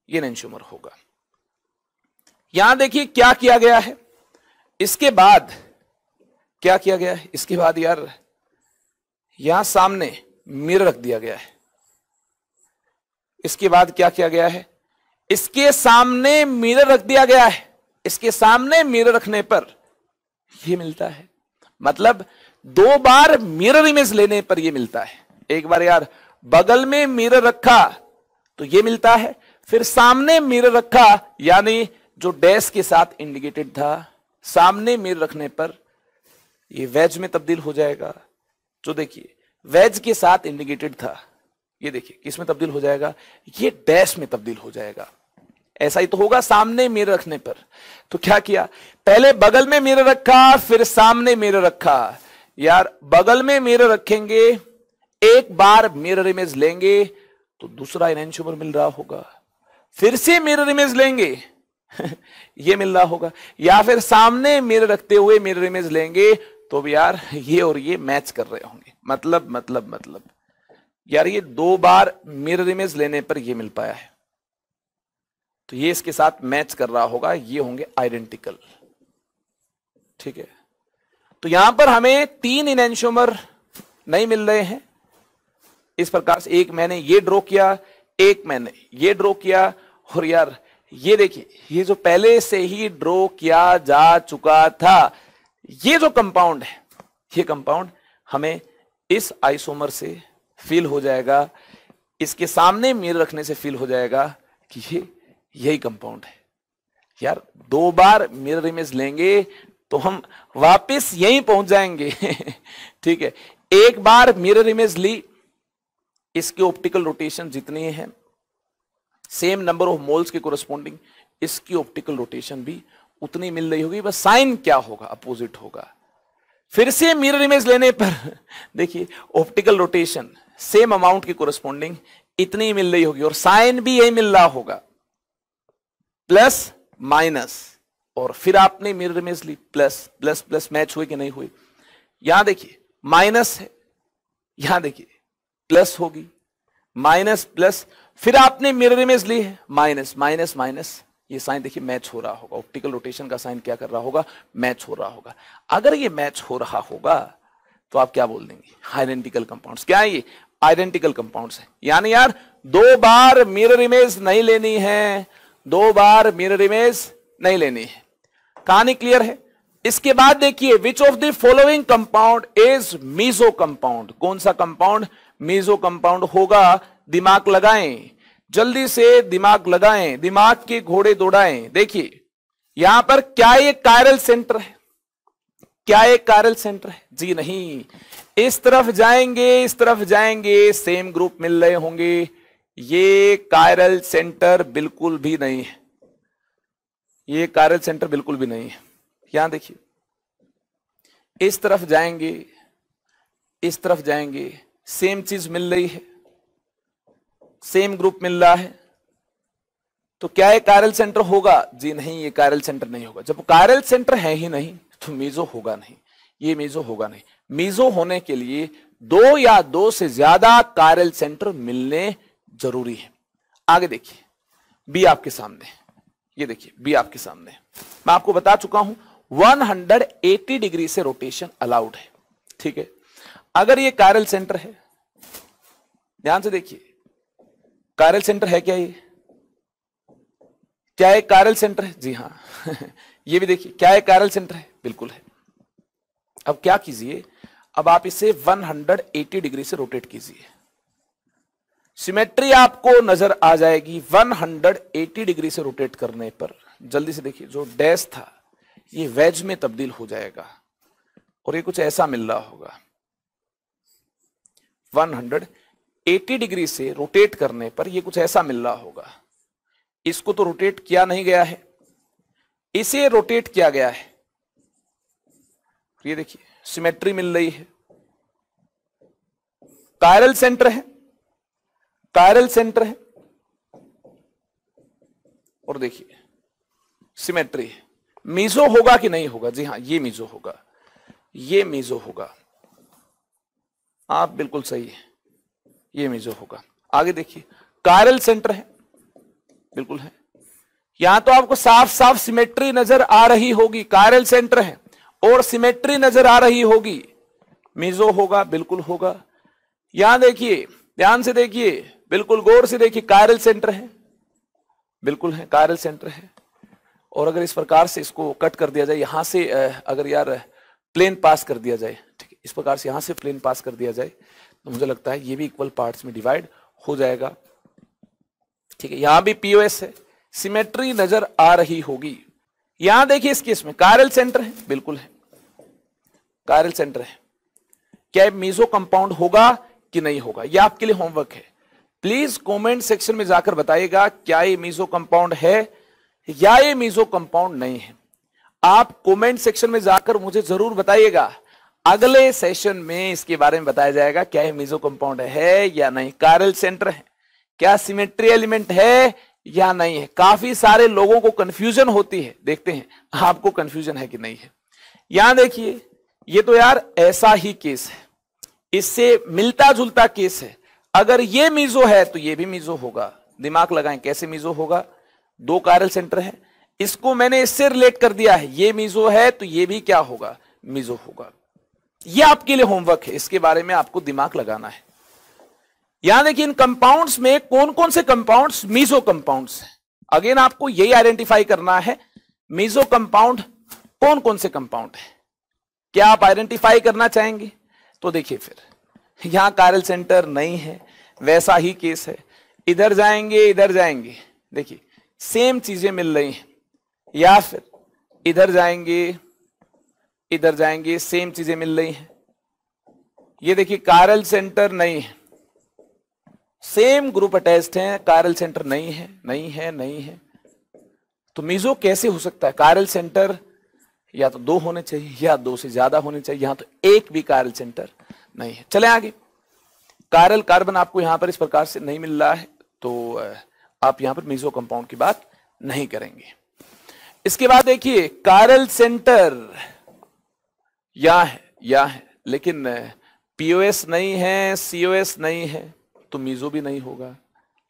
ये एनेंशियोमर होगा। यहां देखिए क्या किया गया है, इसके बाद क्या किया गया है, इसके बाद यार यहां सामने मिरर रख दिया गया है। इसके बाद क्या किया गया है? इसके सामने मिरर रख दिया गया है। इसके सामने मिरर रखने पर यह मिलता है, मतलब 2 बार मिरर इमेज लेने पर यह मिलता है। एक बार यार बगल में मिरर रखा तो यह मिलता है, फिर सामने मिरर रखा यानी जो डैश के साथ इंडिकेटेड था, सामने मिरर रखने पर यह वेज में तब्दील हो जाएगा। जो देखिए वेज के साथ इंडिकेटेड था, ये देखिए किस में तब्दील हो जाएगा? ये डैश में तब्दील हो जाएगा। ऐसा ही तो होगा सामने मिरर रखने पर। तो क्या किया? पहले बगल में मिरर रखा, फिर सामने मिरर रखा। यार बगल में मिरर रखेंगे, एक बार मिरर इमेज लेंगे तो दूसरा एनेंशियोमर मिल रहा होगा, फिर से मिरर इमेज लेंगे ये मिल रहा होगा, या फिर सामने मिरर रखते हुए मिरर इमेज लेंगे तो भी यार ये और ये मैच कर रहे होंगे। मतलब यार ये 2 बार मिरर इमेज लेने पर ये मिल पाया है, तो ये इसके साथ मैच कर रहा होगा, ये होंगे आइडेंटिकल। ठीक है, तो यहां पर हमें 3 एनेंशियोमर नहीं मिल रहे हैं इस प्रकार से। एक मैंने ये ड्रॉ किया, एक मैंने ये ड्रॉ किया, और यार ये देखिए ये जो पहले से ही ड्रॉ किया जा चुका था, ये जो कंपाउंड है, ये कंपाउंड हमें इस आइसोमर से फील हो जाएगा, इसके सामने मिरर रखने से फील हो जाएगा कि ये यही कंपाउंड है। यार 2 बार मिरर इमेज लेंगे तो हम वापस यहीं पहुंच जाएंगे ठीक है, एक बार मिरर इमेज ली, इसकी ऑप्टिकल रोटेशन जितनी है, सेम नंबर ऑफ मोल्स के कोरस्पॉन्डिंग इसकी ऑप्टिकल रोटेशन भी उतनी मिल रही होगी, बस साइन क्या होगा? अपोजिट होगा। फिर से मिरर इमेज लेने पर देखिए ऑप्टिकल रोटेशन सेम अमाउंट की कोरस्पॉन्डिंग इतनी मिल रही होगी, और साइन भी यही मिल रहा होगा, प्लस माइनस, और फिर आपने मिरर इमेज ली, प्लस प्लस प्लस मैच हुई कि नहीं हुई? यहां देखिए माइनस है, यहां देखिए प्लस होगी, माइनस प्लस, फिर आपने मिरर इमेज ली है, माइनस माइनस माइनस, ये साइन देखिए मैच हो रहा होगा। ऑप्टिकल रोटेशन का साइन क्या कर रहा होगा? मैच हो रहा होगा। अगर ये मैच हो रहा होगा तो आप क्या बोल देंगे? Identical compounds. क्या है ये? आइडेंटिकल कंपाउंड्स है। यानी यार 2 बार मिरर इमेज नहीं लेनी है, 2 बार मिरर इमेज नहीं लेनी है। कहानी क्लियर है? इसके बाद देखिए, which of the following compound is meso compound? कौन सा कंपाउंड मीजो कंपाउंड होगा? दिमाग लगाएं, जल्दी से दिमाग लगाएं, दिमाग के घोड़े दौड़ाएं। देखिए यहां पर क्या ये कायरल सेंटर है? क्या ये कायरल सेंटर है? जी नहीं। इस तरफ जाएंगे, इस तरफ जाएंगे, सेम ग्रुप मिल रहे होंगे। ये कायरल सेंटर बिल्कुल भी नहीं है, ये कायरल सेंटर बिल्कुल भी नहीं है। यहां देखिए, इस तरफ जाएंगे, इस तरफ जाएंगे, सेम चीज मिल रही है, सेम ग्रुप मिल रहा है, तो क्या ये कायरल सेंटर होगा? जी नहीं, ये कायरल सेंटर नहीं होगा। जब कायरल सेंटर है ही नहीं तो मीजो होगा नहीं, ये मीजो होगा नहीं। मीजो होने के लिए 2 या 2 से ज्यादा कायरल सेंटर मिलने जरूरी है। आगे देखिए, बी आपके सामने, ये देखिए बी आपके सामने, मैं आपको बता चुका हूं 180 डिग्री से रोटेशन अलाउड है। ठीक है, अगर ये कायरल सेंटर है, ध्यान से देखिए, कायरल सेंटर है क्या? ये क्या एक कायरल सेंटर है? जी हां ये भी देखिए, क्या एक कायरल सेंटर है? बिल्कुल है। अब क्या कीजिए, अब आप इसे 180 डिग्री से रोटेट कीजिए, सिमेट्री आपको नजर आ जाएगी। 180 डिग्री से रोटेट करने पर जल्दी से देखिए, जो डैश था ये वेज में तब्दील हो जाएगा, और ये कुछ ऐसा मिल रहा होगा। 180 डिग्री से रोटेट करने पर ये कुछ ऐसा मिल रहा होगा। इसको तो रोटेट किया नहीं गया है, इसे रोटेट किया गया है। ये देखिए सिमेट्री मिल रही है, कायरल सेंटर है, कायरल सेंटर है, और देखिए सिमेट्री है। मीजो होगा कि नहीं होगा? जी हां, ये मीजो होगा, ये मीजो होगा। आप बिल्कुल सही है, ये मीजो होगा। आगे देखिए कायरल सेंटर है, बिल्कुल है। यहां तो आपको साफ साफ सिमेट्री नजर आ रही होगी, कायरल सेंटर है और सिमेट्री नजर आ रही होगी, मीजो होगा, बिल्कुल होगा। यहां देखिए, ध्यान से देखिए, बिल्कुल गौर से देखिए, कायरल सेंटर है, बिल्कुल है, कायरल सेंटर है। और अगर इस प्रकार से इसको कट कर दिया जाए, यहां से अगर यार प्लेन पास कर दिया जाए, ठीक है, इस प्रकार से यहां से प्लेन पास कर दिया जाए, तो मुझे लगता है ये भी इक्वल पार्ट्स में डिवाइड हो जाएगा। ठीक है, यहां भी पीओएस है, सिमेट्री नजर आ रही होगी। यहां देखिए इस केस में कायरल सेंटर है, बिल्कुल है, कायरल सेंटर है। क्या ये मीजो कंपाउंड होगा कि नहीं होगा? यह आपके लिए होमवर्क है। प्लीज कमेंट सेक्शन में जाकर बताइएगा क्या ये मीजो कंपाउंड है या ये मीजो कंपाउंड नहीं है। आप कमेंट सेक्शन में जाकर मुझे जरूर बताइएगा। अगले सेशन में इसके बारे में बताया जाएगा क्या ये मीजो कंपाउंड है या नहीं, कायरल सेंटर है, क्या सिमेट्री एलिमेंट है या नहीं है। काफी सारे लोगों को कंफ्यूजन होती है, देखते हैं आपको कंफ्यूजन है कि नहीं है। यहां देखिए, ये तो यार ऐसा ही केस है, इससे मिलता जुलता केस है। अगर ये मीजो है तो ये भी मीजो होगा। दिमाग लगाएं, कैसे मीजो होगा? दो कायरल सेंटर है, इसको मैंने इससे रिलेट कर दिया है, ये मीजो है तो ये भी क्या होगा? मीजो होगा। ये आपके लिए होमवर्क है, इसके बारे में आपको दिमाग लगाना है। यहां देखिए इन कंपाउंड्स में कौन कौन से कंपाउंड्स मीजो कंपाउंड्स हैं। अगेन आपको यही आइडेंटिफाई करना है, मीजो कंपाउंड कौन कौन से कंपाउंड है। क्या आप आइडेंटिफाई करना चाहेंगे? तो देखिए फिर यहां कायरल सेंटर नहीं है, वैसा ही केस है। इधर जाएंगे, इधर जाएंगे, देखिए सेम चीजें मिल रही हैं। या फिर इधर जाएंगे, इधर जाएंगे, सेम चीजें मिल रही हैं। ये देखिए कायरल सेंटर नहीं है, सेम ग्रुप अटैच्ड हैं, कायरल सेंटर नहीं है, नहीं है, नहीं है। तो मीजो कैसे हो सकता है? कायरल सेंटर या तो दो होने चाहिए या दो से ज्यादा होने चाहिए, यहां तो एक भी कायरल सेंटर नहीं है। चले आगे। कायरल कार्बन आपको यहां पर इस प्रकार से नहीं मिल रहा है, तो आप यहां पर मीजो कंपाउंड की बात नहीं करेंगे। इसके बाद देखिए कायरल सेंटर यहां है, लेकिन पीओएस नहीं है, सीओएस नहीं है, तो मीजो भी नहीं होगा,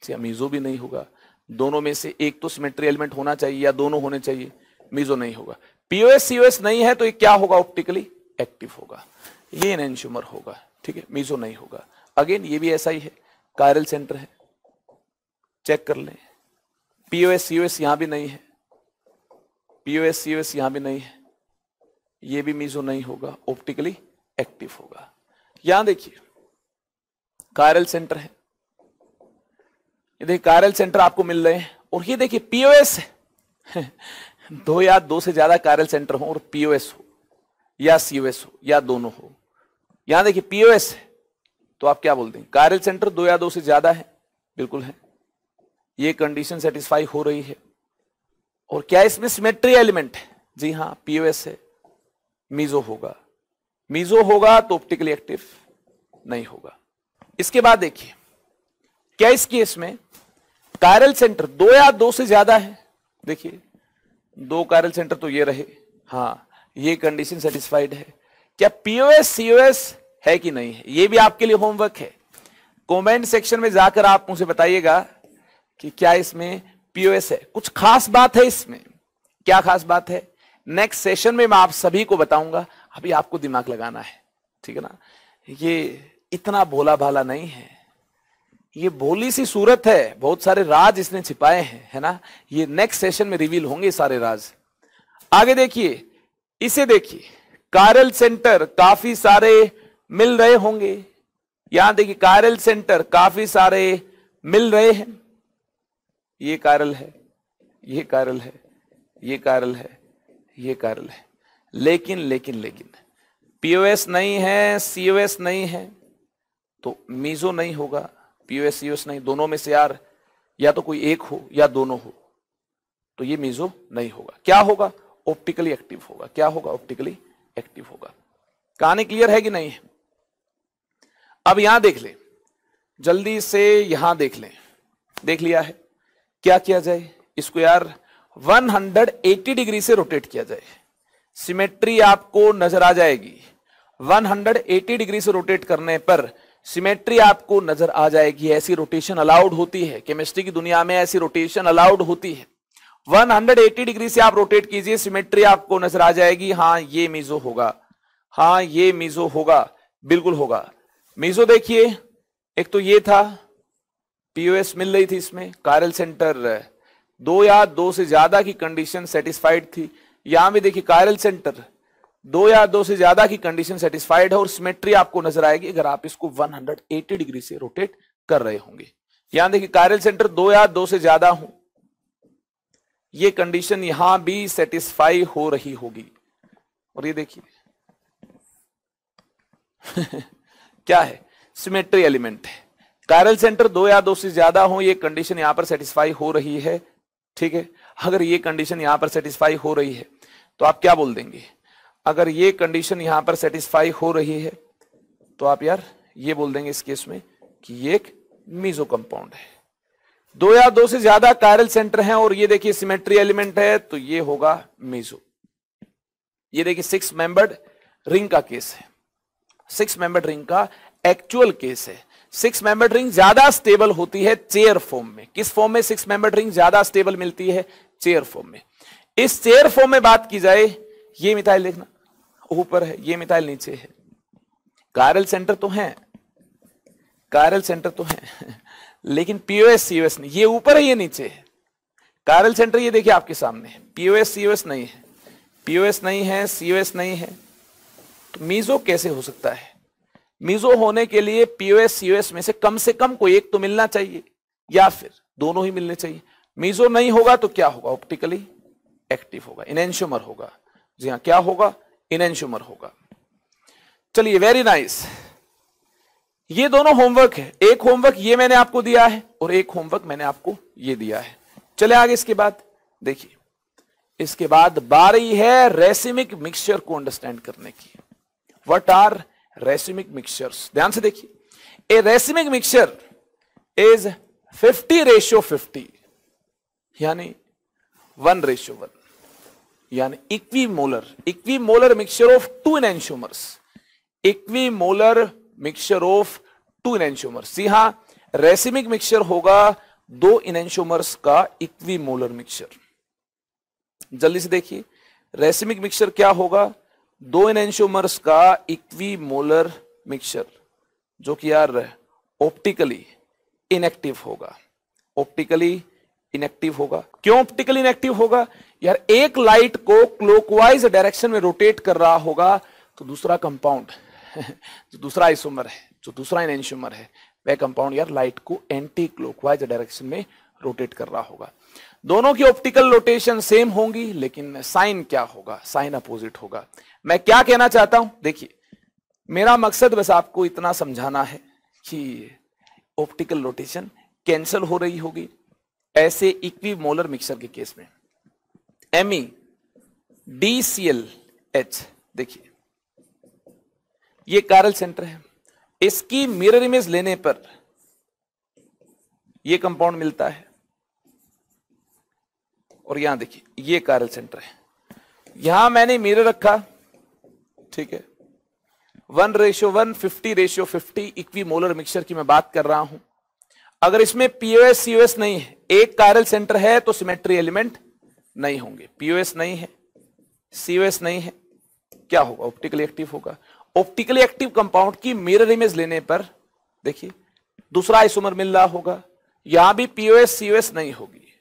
मीजो भी नहीं होगा। दोनों में से एक तो सिमेट्री एलिमेंट होना चाहिए या दोनों होने चाहिए, मीजो नहीं होगा। पीओएस सीओएस नहीं है तो ये क्या होगा? ऑप्टिकली एक्टिव होगा, ये एनेंशियोमर होगा, ठीक है, मीजो नहीं होगा। अगेन ये भी ऐसा ही है, कायरल सेंटर है, चेक कर लें। पीओएस सीओएस यहां भी नहीं है, पीओएस सीओएस यहां भी नहीं है, ये भी मीजो नहीं होगा, ऑप्टिकली एक्टिव होगा। यहां देखिए कायरल सेंटर है, ये देखिए कायरल सेंटर आपको मिल रहे हैं, और ये देखिए पीओएस है। दो या दो से ज्यादा कायरल सेंटर हो और पीओएस हो या सीओएस हो या दोनों हो। यहां देखिए पीओएस है तो आप क्या बोलते हैं? कायरल सेंटर दो या दो से ज्यादा है, बिल्कुल है, ये कंडीशन सेटिस्फाई हो रही है। और क्या इसमें सिमेट्री एलिमेंट है? जी हां, पीओएस है, मीजो होगा। मीजो होगा तो ऑप्टिकली एक्टिव नहीं होगा। इसके बाद देखिए क्या इस केस में कायरल सेंटर दो या दो से ज्यादा है? देखिए दो कायरल सेंटर तो ये रहे, हां ये कंडीशन सेटिस्फाइड है। क्या पीओएस सीओएस है कि नहीं है? ये भी आपके लिए होमवर्क है। कमेंट सेक्शन में जाकर आप मुझे बताइएगा कि क्या इसमें पीओएस है। कुछ खास बात है इसमें, क्या खास बात है? नेक्स्ट सेशन में मैं आप सभी को बताऊंगा, अभी आपको दिमाग लगाना है, ठीक है ना। ये इतना भोला भाला नहीं है, ये भोली सी सूरत है, बहुत सारे राज इसने छिपाए हैं, है ना। ये नेक्स्ट सेशन में रिवील होंगे सारे राज। आगे देखिए, इसे देखिए, कायरल सेंटर काफी सारे मिल रहे होंगे। यहां देखिए कायरल सेंटर काफी सारे मिल रहे हैं, ये कायरल है, ये कायरल है, ये कायरल है, ये कायरल है। लेकिन पीओएस नहीं है, सीओएस नहीं है, तो मीजो नहीं होगा। पीओएस सीओएस नहीं, दोनों में से यार या तो कोई एक हो या दोनों हो, तो ये मीजो नहीं होगा। क्या होगा? ऑप्टिकली एक्टिव होगा। क्या होगा? ऑप्टिकली एक्टिव होगा। कहानी क्लियर है कि नहीं है? अब यहां देख ले, जल्दी से यहां देख लें। देख लिया है? क्या किया जाए इसको यार? 180 डिग्री से रोटेट किया जाए, सिमेट्री आपको नजर आ जाएगी। 180 डिग्री से रोटेट करने पर सिमेट्री आपको नजर आ जाएगी। ऐसी रोटेशन अलाउड होती है, केमिस्ट्री की दुनिया में ऐसी रोटेशन अलाउड होती है। 180 डिग्री से आप रोटेट कीजिए, सिमेट्री आपको नजर आ जाएगी। हाँ ये मीजो होगा, हाँ ये मीजो होगा, बिल्कुल होगा। मीजो देखिए, एक तो ये था, पीओएस मिल रही थी इसमें, कायरल सेंटर 2 या 2 से ज्यादा की कंडीशन सेटिस्फाइड थी। यहां भी देखिए कायरल सेंटर 2 या 2 से ज्यादा की कंडीशन सेटिस्फाइड है और सिमेट्री आपको नजर आएगी अगर आप इसको 180 डिग्री से रोटेट कर रहे होंगे। यहां देखिए कायरल सेंटर 2 या 2 से ज्यादा हो, ये कंडीशन यहां भी सेटिस्फाई हो रही होगी। और ये देखिए क्या है? सिमेट्री एलिमेंट है। कायरल सेंटर 2 या 2 से ज्यादा हो, ये कंडीशन यहां पर सेटिस्फाई हो रही है। ठीक है, अगर ये कंडीशन यहां पर सेटिस्फाई हो रही है तो आप क्या बोल देंगे? अगर ये कंडीशन यहां पर सेटिस्फाई हो रही है तो आप यार ये बोल देंगे इस केस में कि ये एक मीजो कंपाउंड है। 2 या 2 से ज्यादा कायरल सेंटर हैं और ये देखिए सिमेट्री एलिमेंट है, तो ये होगा मीजो। ये देखिए 6 मेंबर्ड रिंग का केस है, 6 मेंबर्ड रिंग का एक्चुअल केस है। 6 मेंबर्ड रिंग ज्यादा स्टेबल होती है चेयर फॉर्म में। किस फॉर्म में 6 मेंबर्ड रिंग ज्यादा स्टेबल मिलती है? चेयर फॉर्म में। इस चेयर फॉर्म में बात की जाए, ये मिथाइल देखना ऊपर है, ये मिथाइल नीचे है। कायरल सेंटर तो है, कायरल सेंटर तो है, लेकिन पीओएस सीओएस नहीं। ये ऊपर है, ये नीचे है। कायरल सेंटर ये देखिए आपके सामने है, पीओएस सीओएस नहीं है, पीओएस नहीं है, सीओएस नहीं है, तो मीजो कैसे हो सकता है? मीजो होने के लिए पीओएस सीओएस में से कम कोई एक तो मिलना चाहिए या फिर दोनों ही मिलने चाहिए। मीजो नहीं होगा तो क्या होगा? ऑप्टिकली एक्टिव होगा, इनेंशियोमर होगा। जी हाँ, क्या होगा? इनेंशियोमर होगा। चलिए, वेरी नाइस। ये दोनों होमवर्क है। एक होमवर्क ये मैंने आपको दिया है और एक होमवर्क मैंने आपको ये दिया है। चले आगे। इसके बाद देखिए, इसके बाद बारी है रेसिमिक मिक्सचर को अंडरस्टैंड करने की। What are racemic mixtures? ध्यान से देखिए, ए रेसिमिक मिक्सचर इज 50:50, यानी 1:1, यानी equimolar mixture of 2 enantiomers, equimolar mixture of 2 enantiomers. जी हां, रेसिमिक मिक्सचर होगा 2 एनेंशियोमर्स का इक्विमोलर मिक्सचर। जल्दी से देखिए, रेसिमिक मिक्सचर क्या होगा? 2 एनेंशियोमर्स का इक्विमोलर मिक्सचर, जो कि यार ऑप्टिकली इनएक्टिव होगा। ऑप्टिकली इनएक्टिव होगा। क्यों ऑप्टिकली इनएक्टिव होगा? यार एक लाइट को क्लॉकवाइज डायरेक्शन में रोटेट कर रहा होगा तो दूसरा कंपाउंड जो दूसरा आइसोमर है, जो दूसरा एनेंशियोमर है, वह कंपाउंड यार लाइट को एंटी क्लॉकवाइज डायरेक्शन में रोटेट कर रहा होगा। दोनों की ऑप्टिकल रोटेशन सेम होंगी, लेकिन साइन क्या होगा? साइन अपोजिट होगा। मैं क्या कहना चाहता हूं? देखिए, मेरा मकसद बस आपको इतना समझाना है कि ऑप्टिकल रोटेशन कैंसिल हो रही होगी ऐसे इक्विमोलर मिक्सचर के केस में। MEdClH, देखिए ये कायरल सेंटर है, इसकी मिरर इमेज लेने पर यह कंपाउंड मिलता है। और यहां देखिए, ये कायरल सेंटर है, यहां मैंने मिरर रखा, ठीक है। 1:1, 50:50 इक्विमोलर मिक्सचर की मैं बात कर रहा हूं। अगर इसमें पीओएस सीओएस नहीं है, एक कायरल सेंटर है, तो सिमेट्री एलिमेंट नहीं होंगे। पीओएस नहीं है, सीओएस नहीं है, क्या होगा? ऑप्टिकली एक्टिव होगा। ऑप्टिकली एक्टिव कंपाउंड की मिरर इमेज लेने पर देखिए दूसरा आइसोमर मिल रहा होगा। यहां भी पीओएस सीओएस नहीं होगी,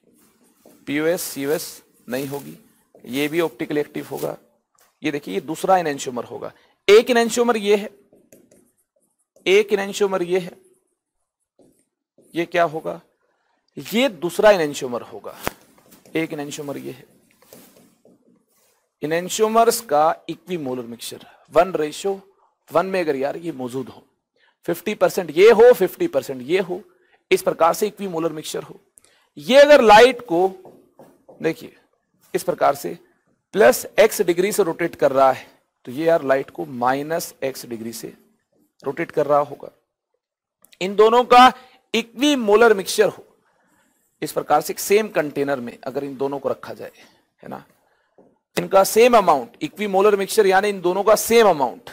पीओएस सीओएस नहीं होगी, ये भी ऑप्टिकली एक्टिव होगा। ये देखिए, ये दूसरा एनेंशियोमर होगा। एक एनेंशियोमर ये है, एक एनेंशियोमर ये है, ये क्या होगा? ये दूसरा एनेंशियोमर होगा। एक एनेंशियोमर ये है। एनेंशियोमर्स का इक्विमोलर मिक्सचर 1:1 में अगर यार ये मौजूद हो, 50% ये हो 50% ये हो, इस प्रकार से इक्विमोलर मिक्सचर हो। ये अगर लाइट को देखिए इस प्रकार से +x डिग्री से रोटेट कर रहा है, तो ये यार लाइट को -x डिग्री से रोटेट कर रहा होगा। इन दोनों का इक्विमोलर मिक्सचर हो, इस प्रकार से एक सेम कंटेनर में अगर इन दोनों को रखा जाए, है ना, इनका सेम अमाउंट, इक्विमोलर मिक्सचर यानी इन दोनों का सेम अमाउंट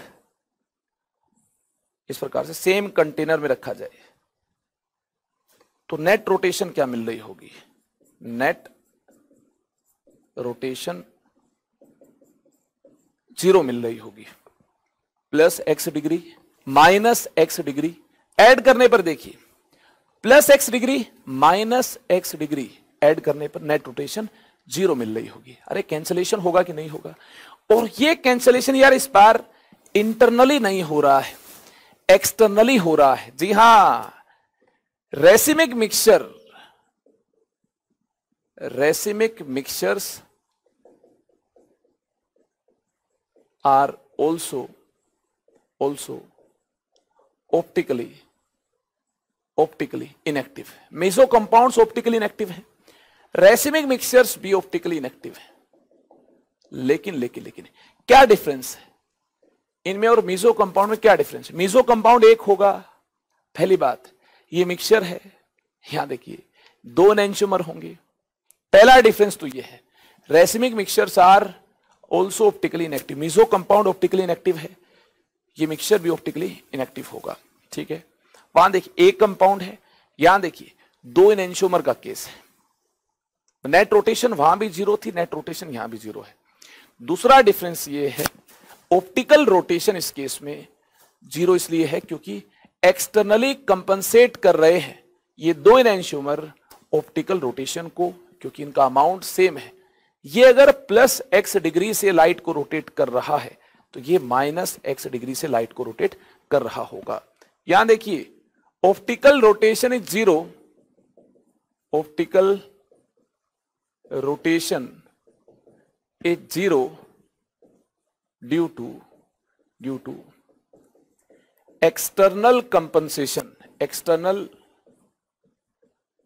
इस प्रकार से सेम कंटेनर में रखा जाए, तो नेट रोटेशन क्या मिल रही होगी? नेट रोटेशन 0 मिल रही होगी। +x degree -x degree add करने पर देखिए +x degree -x degree add करने पर नेट रोटेशन 0 मिल रही होगी। अरे कैंसलेशन होगा कि नहीं होगा? और ये कैंसलेशन यार इस बार इंटरनली नहीं हो रहा है, एक्सटर्नली हो रहा है। जी हां, racemic mixtures are also optically inactive. Meso compounds optically inactive है, रेसिमिक मिक्सचर्स भी ऑप्टिकली इनएक्टिव है। लेकिन क्या डिफरेंस है इनमें और मीसो कंपाउंड में? क्या डिफरेंस है? मीसो कंपाउंड एक होगा, पहली बात, ये मिक्सचर है, यहां देखिए 2 एनेंटियोमर होंगे। पहला डिफरेंस तो ये है, racemic mixtures are also optically inactive. Meso compound optically inactive है, ये मिक्सचर भी ऑप्टिकली इनएक्टिव होगा। ठीक है, वहां देखिए एक कंपाउंड है, यहां देखिए 2 एनेंटियोमर का केस है। नेट रोटेशन वहां भी 0 थी, नेट रोटेशन यहां भी 0 है। दूसरा डिफरेंस ये है, ऑप्टिकल रोटेशन इस केस में 0 इसलिए है क्योंकि एक्सटर्नली कंपनसेट कर रहे हैं ये 2 एनेंटियोमर ऑप्टिकल रोटेशन को, क्योंकि इनका अमाउंट सेम है। ये अगर +x डिग्री से लाइट को रोटेट कर रहा है तो ये -x डिग्री से लाइट को रोटेट कर रहा होगा। यहां देखिए optical rotation is 0, optical rotation is 0 due to external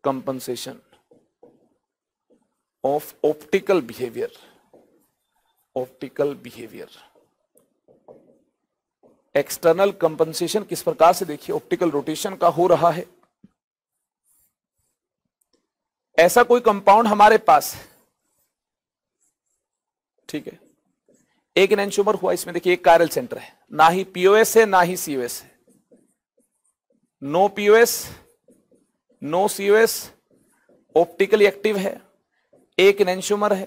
compensation of optical behaviour. External compensation किस प्रकार से? देखिए ऑप्टिकल रोटेशन का हो रहा है, ऐसा कोई कंपाउंड हमारे पास है, ठीक है, एक एनेंटियोमर हुआ, इसमें देखिए एक कायरल सेंटर है, ना ही पीओएस है ना ही सीओएस है, no POS no COS, optically active है, एक एनेंटियोमर है,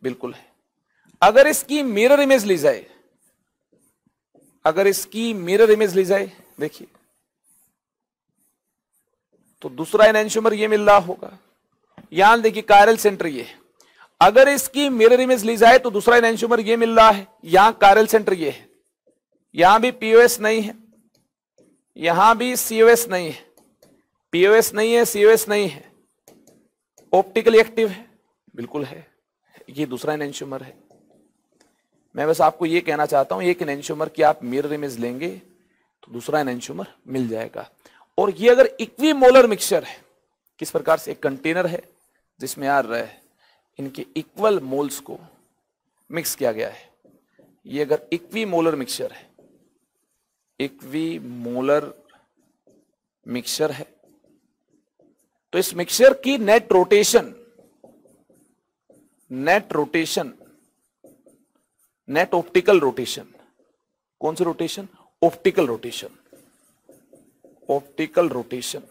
बिल्कुल है। अगर इसकी मिरर इमेज ली जाए, देखिए तो दूसरा एनेंटियोमर ये मिल रहा होगा। यहां देखिए कायरल सेंटर ये है, अगर इसकी मिरर इमेज ली जाए तो दूसरा एनेंटियोमर ये मिल रहा है, यहां कायरल सेंटर ये है, यहां भी पीओएस नहीं है, यहां भी सीओएस नहीं है, पीओएस नहीं है, सीओएस नहीं है, ऑप्टिकली एक्टिव है, बिल्कुल है, ये दूसरा एनेंटियोमर है। मैं बस आपको ये कहना चाहता हूं, एक एनेंटियोमर की आप मिरर इमेज लेंगे तो दूसरा एनेंटियोमर मिल जाएगा। और ये अगर इक्विमोलर मिक्सचर है, किस प्रकार से? एक कंटेनर है जिसमें यार इनके इक्वल मोल्स को मिक्स किया गया है। ये अगर इक्विमोलर मिक्सचर है, तो इस मिक्सचर की net rotation, net optical rotation, कौन सी रोटेशन? ऑप्टिकल रोटेशन,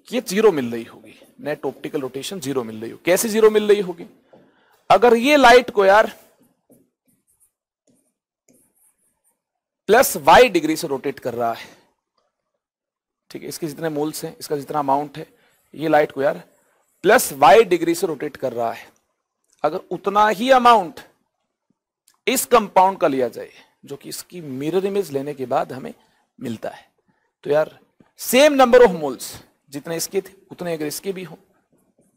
ये 0 मिल रही होगी। नेट ऑप्टिकल रोटेशन 0 मिल रही होगी। कैसे 0 मिल रही होगी? अगर ये लाइट को यार +y डिग्री से रोटेट कर रहा है, ठीक है, इसके जितने मोल्स हैं, इसका जितना अमाउंट है, ये लाइट को यार +y डिग्री से रोटेट कर रहा है। अगर उतना ही अमाउंट इस कंपाउंड का लिया जाए जो कि इसकी मिरर इमेज लेने के बाद हमें मिलता है, तो यार सेम नंबर ऑफ मोल्स जितने इसके थे उतने अगर इसके भी हो,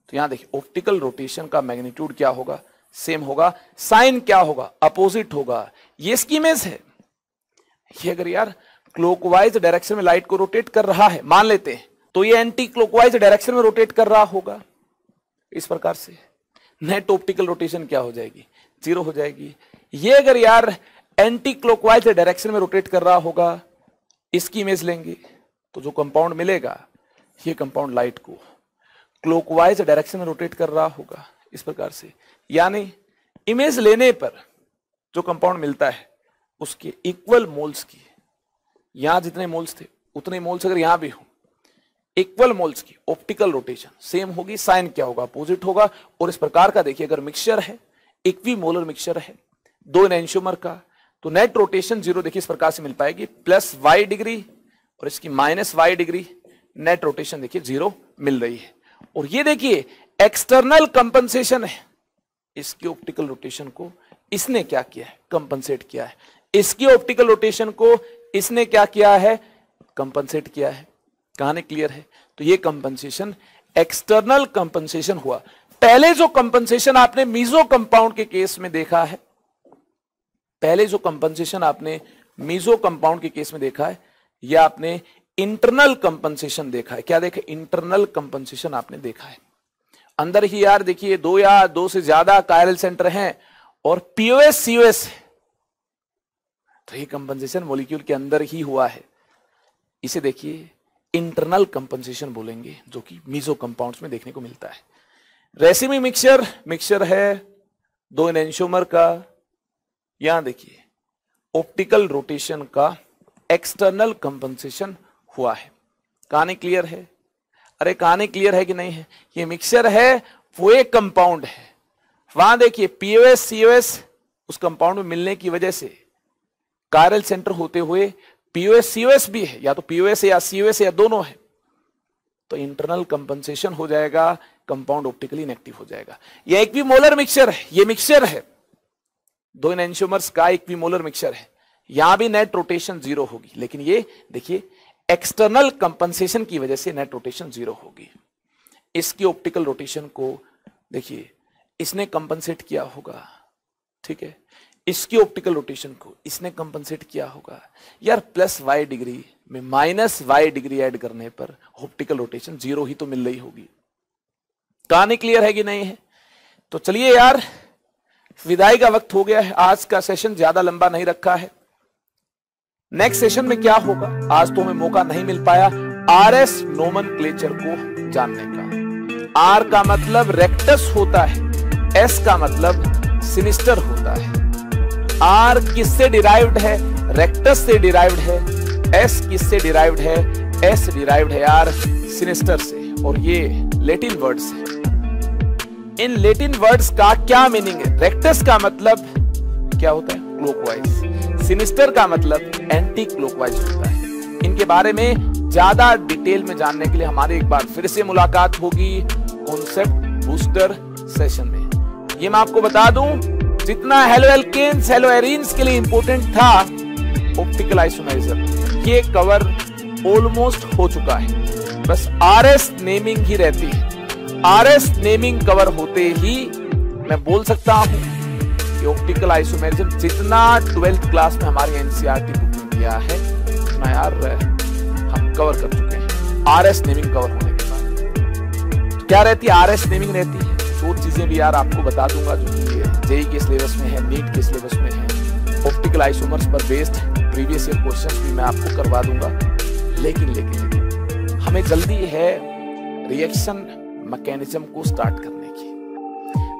तो यहां देखिए ऑप्टिकल रोटेशन का मैग्नीट्यूड क्या होगा? सेम होगा, साइन क्या होगा, अपोजिट होगा। ये इसकी इमेज है। ये अगर यार क्लॉकवाइज डायरेक्शन में लाइट को रोटेट कर रहा है मान लेते हैं, तो ये एंटी क्लॉकवाइज डायरेक्शन में रोटेट कर रहा होगा इस प्रकार से। नेट ऑप्टिकल रोटेशन क्या हो जाएगी, 0 हो जाएगी। ये अगर यार एंटी क्लॉकवाइज डायरेक्शन में रोटेट कर रहा होगा, इसकी इमेज लेंगे तो जो कंपाउंड मिलेगा, ये कंपाउंड लाइट को क्लॉकवाइज डायरेक्शन में रोटेट कर रहा होगा इस प्रकार से। यानी इमेज लेने पर जो कंपाउंड मिलता है उसके इक्वल मोल्स की, यहां जितने मोल्स थे उतने मोल्स अगर यहां भी हो, इक्वल मोल्स की ऑप्टिकल रोटेशन सेम होगी, साइन क्या होगा, अपोजिट होगा। और इस प्रकार का देखिए अगर मिक्सचर है, इक्विमोलर मिक्सचर है 2 एनेंशियोमर का, तो नेट रोटेशन 0 देखिए इस प्रकार से मिल पाएगी, प्लस y डिग्री और इसकी minus y degree, net rotation देखिए 0 मिल रही है। और ये देखिए एक्सटर्नल कंपनसेशन है, इसकी ऑप्टिकल रोटेशन को इसने क्या किया है, कंपनसेट किया है। इसकी ऑप्टिकल रोटेशन को इसने क्या किया है, कंपनसेट किया है। कहानी क्लियर है? तो ये कंपनसेशन एक्सटर्नल कंपनसेशन हुआ। पहले जो कंपनसेशन आपने मीजो कंपाउंड के केस में देखा है, पहले जो कंपनसेशन आपने मीजो कंपाउंड के केस में देखा है, यह आपने इंटरनल कंपनसेशन देखा है। क्या देखा? इंटरनल कंपनसेशन आपने देखा है। अंदर ही यार देखिए 2 या 2 से ज्यादा कायरल सेंटर हैं और पीओएस सीओएस है, तो ये कंपनसेशन मॉलिक्यूल के अंदर ही हुआ है। इसे देखिए इंटरनल कंपनसेशन बोलेंगे, जो कि मीजो कंपाउंड्स में देखने को मिलता है। रेसिमी मिक्सचर है 2 एनेंशियोमर का, यहां देखिए ऑप्टिकल रोटेशन का एक्सटर्नल कंपनसेशन हुआ है। कहानी क्लियर है? अरे कहानी क्लियर है कि नहीं है? ये मिक्सचर है, वो एक कंपाउंड है। वहां देखिए पीओएस सीओएस उस कंपाउंड में मिलने की वजह से कायरल सेंटर होते हुए पीओएस सीओएस भी है, या तो पीओएस या सीओएस या दोनों है, तो इंटरनल कंपनसेशन हो जाएगा, कंपाउंड ऑप्टिकली इनएक्टिव हो जाएगा। यह इक्विमोलर मिक्सचर है, ये मिक्सचर है 2 एनेंशियोमर्स का इक्विमोलर मिक्सचर है। यहां भी नेट रोटेशन 0 होगी, लेकिन ये देखिए एक्सटर्नल कंपनसेशन की वजह से नेट रोटेशन 0 होगी। इसकी ऑप्टिकल रोटेशन को देखिए इसने कंपनसेट किया होगा, ठीक है। इसकी ऑप्टिकल रोटेशन को इसने कंपनसेट किया होगा। यार प्लस y डिग्री में माइनस y डिग्री ऐड करने पर ऑप्टिकल रोटेशन 0 ही तो मिल रही होगी। कहानी क्लियर है कि नहीं है? तो चलिए यार विदाई का वक्त हो गया है। आज का सेशन ज्यादा लंबा नहीं रखा है। नेक्स्ट सेशन में क्या होगा, आज तो हमें मौका नहीं मिल पाया आरएस नोमेनक्लेचर को जानने का। आर का मतलब रेक्टस होता है, एस का मतलब सिनिस्टर होता है। आर किससे डिराइव्ड है? रेक्टस से डिराइव्ड है। एस किससे डिराइव्ड है? एस डिराइव्ड है यार सिनिस्टर से। और ये लैटिन वर्ड्स है। इन लैटिन वर्ड्स का क्या मीनिंग है? रेक्टस का मतलब क्या होता है? क्लॉकवाइज। सिनिस्टर का मतलब एंटी क्लॉकवाइज होता है। इनके बारे में ज्यादा डिटेल में जानने के लिए हमारी एक बार फिर से मुलाकात होगी कॉन्सेप्ट बूस्टर सेशन में। ये मैं आपको बता दूं, जितना हेलो एल्केन्स हेलो एरीन्स के लिए इंपॉर्टेंट था ऑप्टिकल आइसोमेरिज्म, ये कवर ऑलमोस्ट हो चुका है। बस आरएस नेमिंग ही रहती है। आरएस नेमिंग कवर होते ही मैं बोल सकता हूं कि ऑप्टिकल आइसोमेरिज्म जितना 12th क्लास में हमारी एनसीईआरटी बुक में दिया है उतना यार हम कवर कर चुके हैं। आरएस नेमिंग कवर होने के बाद तो क्या रहती है? आरएस नेमिंग रहती है। जो चीजें भी यार आपको बता दूंगा जो जेईई के सिलेबस में है, नीट के सिलेबस में है, ऑप्टिकल आइसोमर्स पर बेस्ड प्रीवियस ईयर क्वेश्चंस भी मैं आपको करवा दूंगा। लेकिन हमें जल्दी है रिएक्शन मैकेनिज्म को स्टार्ट करने की।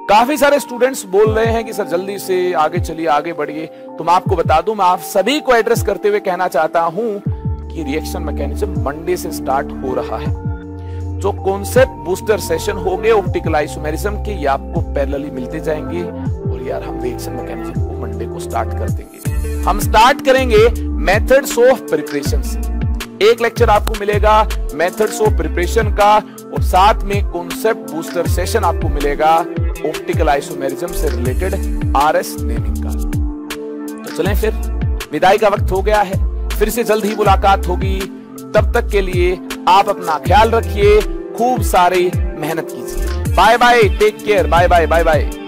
काफी सारे स्टूडेंट्स बोल रहे हैं कि सर जल्दी से आगे चलिए, आगे बढ़िए। तो मैं आपको बता दूं, मैं आप सभी को एड्रेस करते हुए कहना चाहता हूं कि रिएक्शन मैकेनिज्म मंडे से स्टार्ट हो रहा है। जो कॉन्सेप्ट बूस्टर सेशन होंगे ऑप्टिकल आइसोमेरिज्म के, ये आपको पैरेलली मिलते जाएंगे। और यार हम रिएक्शन मैकेनिज्म को मंडे को स्टार्ट कर देंगे। हम स्टार्ट करेंगे मेथड्स ऑफ प्रिपरेशन से। एक लेक्चर आपको मिलेगा मेथड्स ऑफ प्रिपरेशन का, और साथ में कॉन्सेप्ट बूस्टर सेशन आपको मिलेगा ऑप्टिकल आइसोमेरिज्म से रिलेटेड आरएस नेमिंग का। तो चलें फिर, विदाई का वक्त हो गया है। फिर से जल्द ही मुलाकात होगी। तब तक के लिए आप अपना ख्याल रखिए, खूब सारी मेहनत कीजिए। Bye bye, take care, bye bye, bye bye.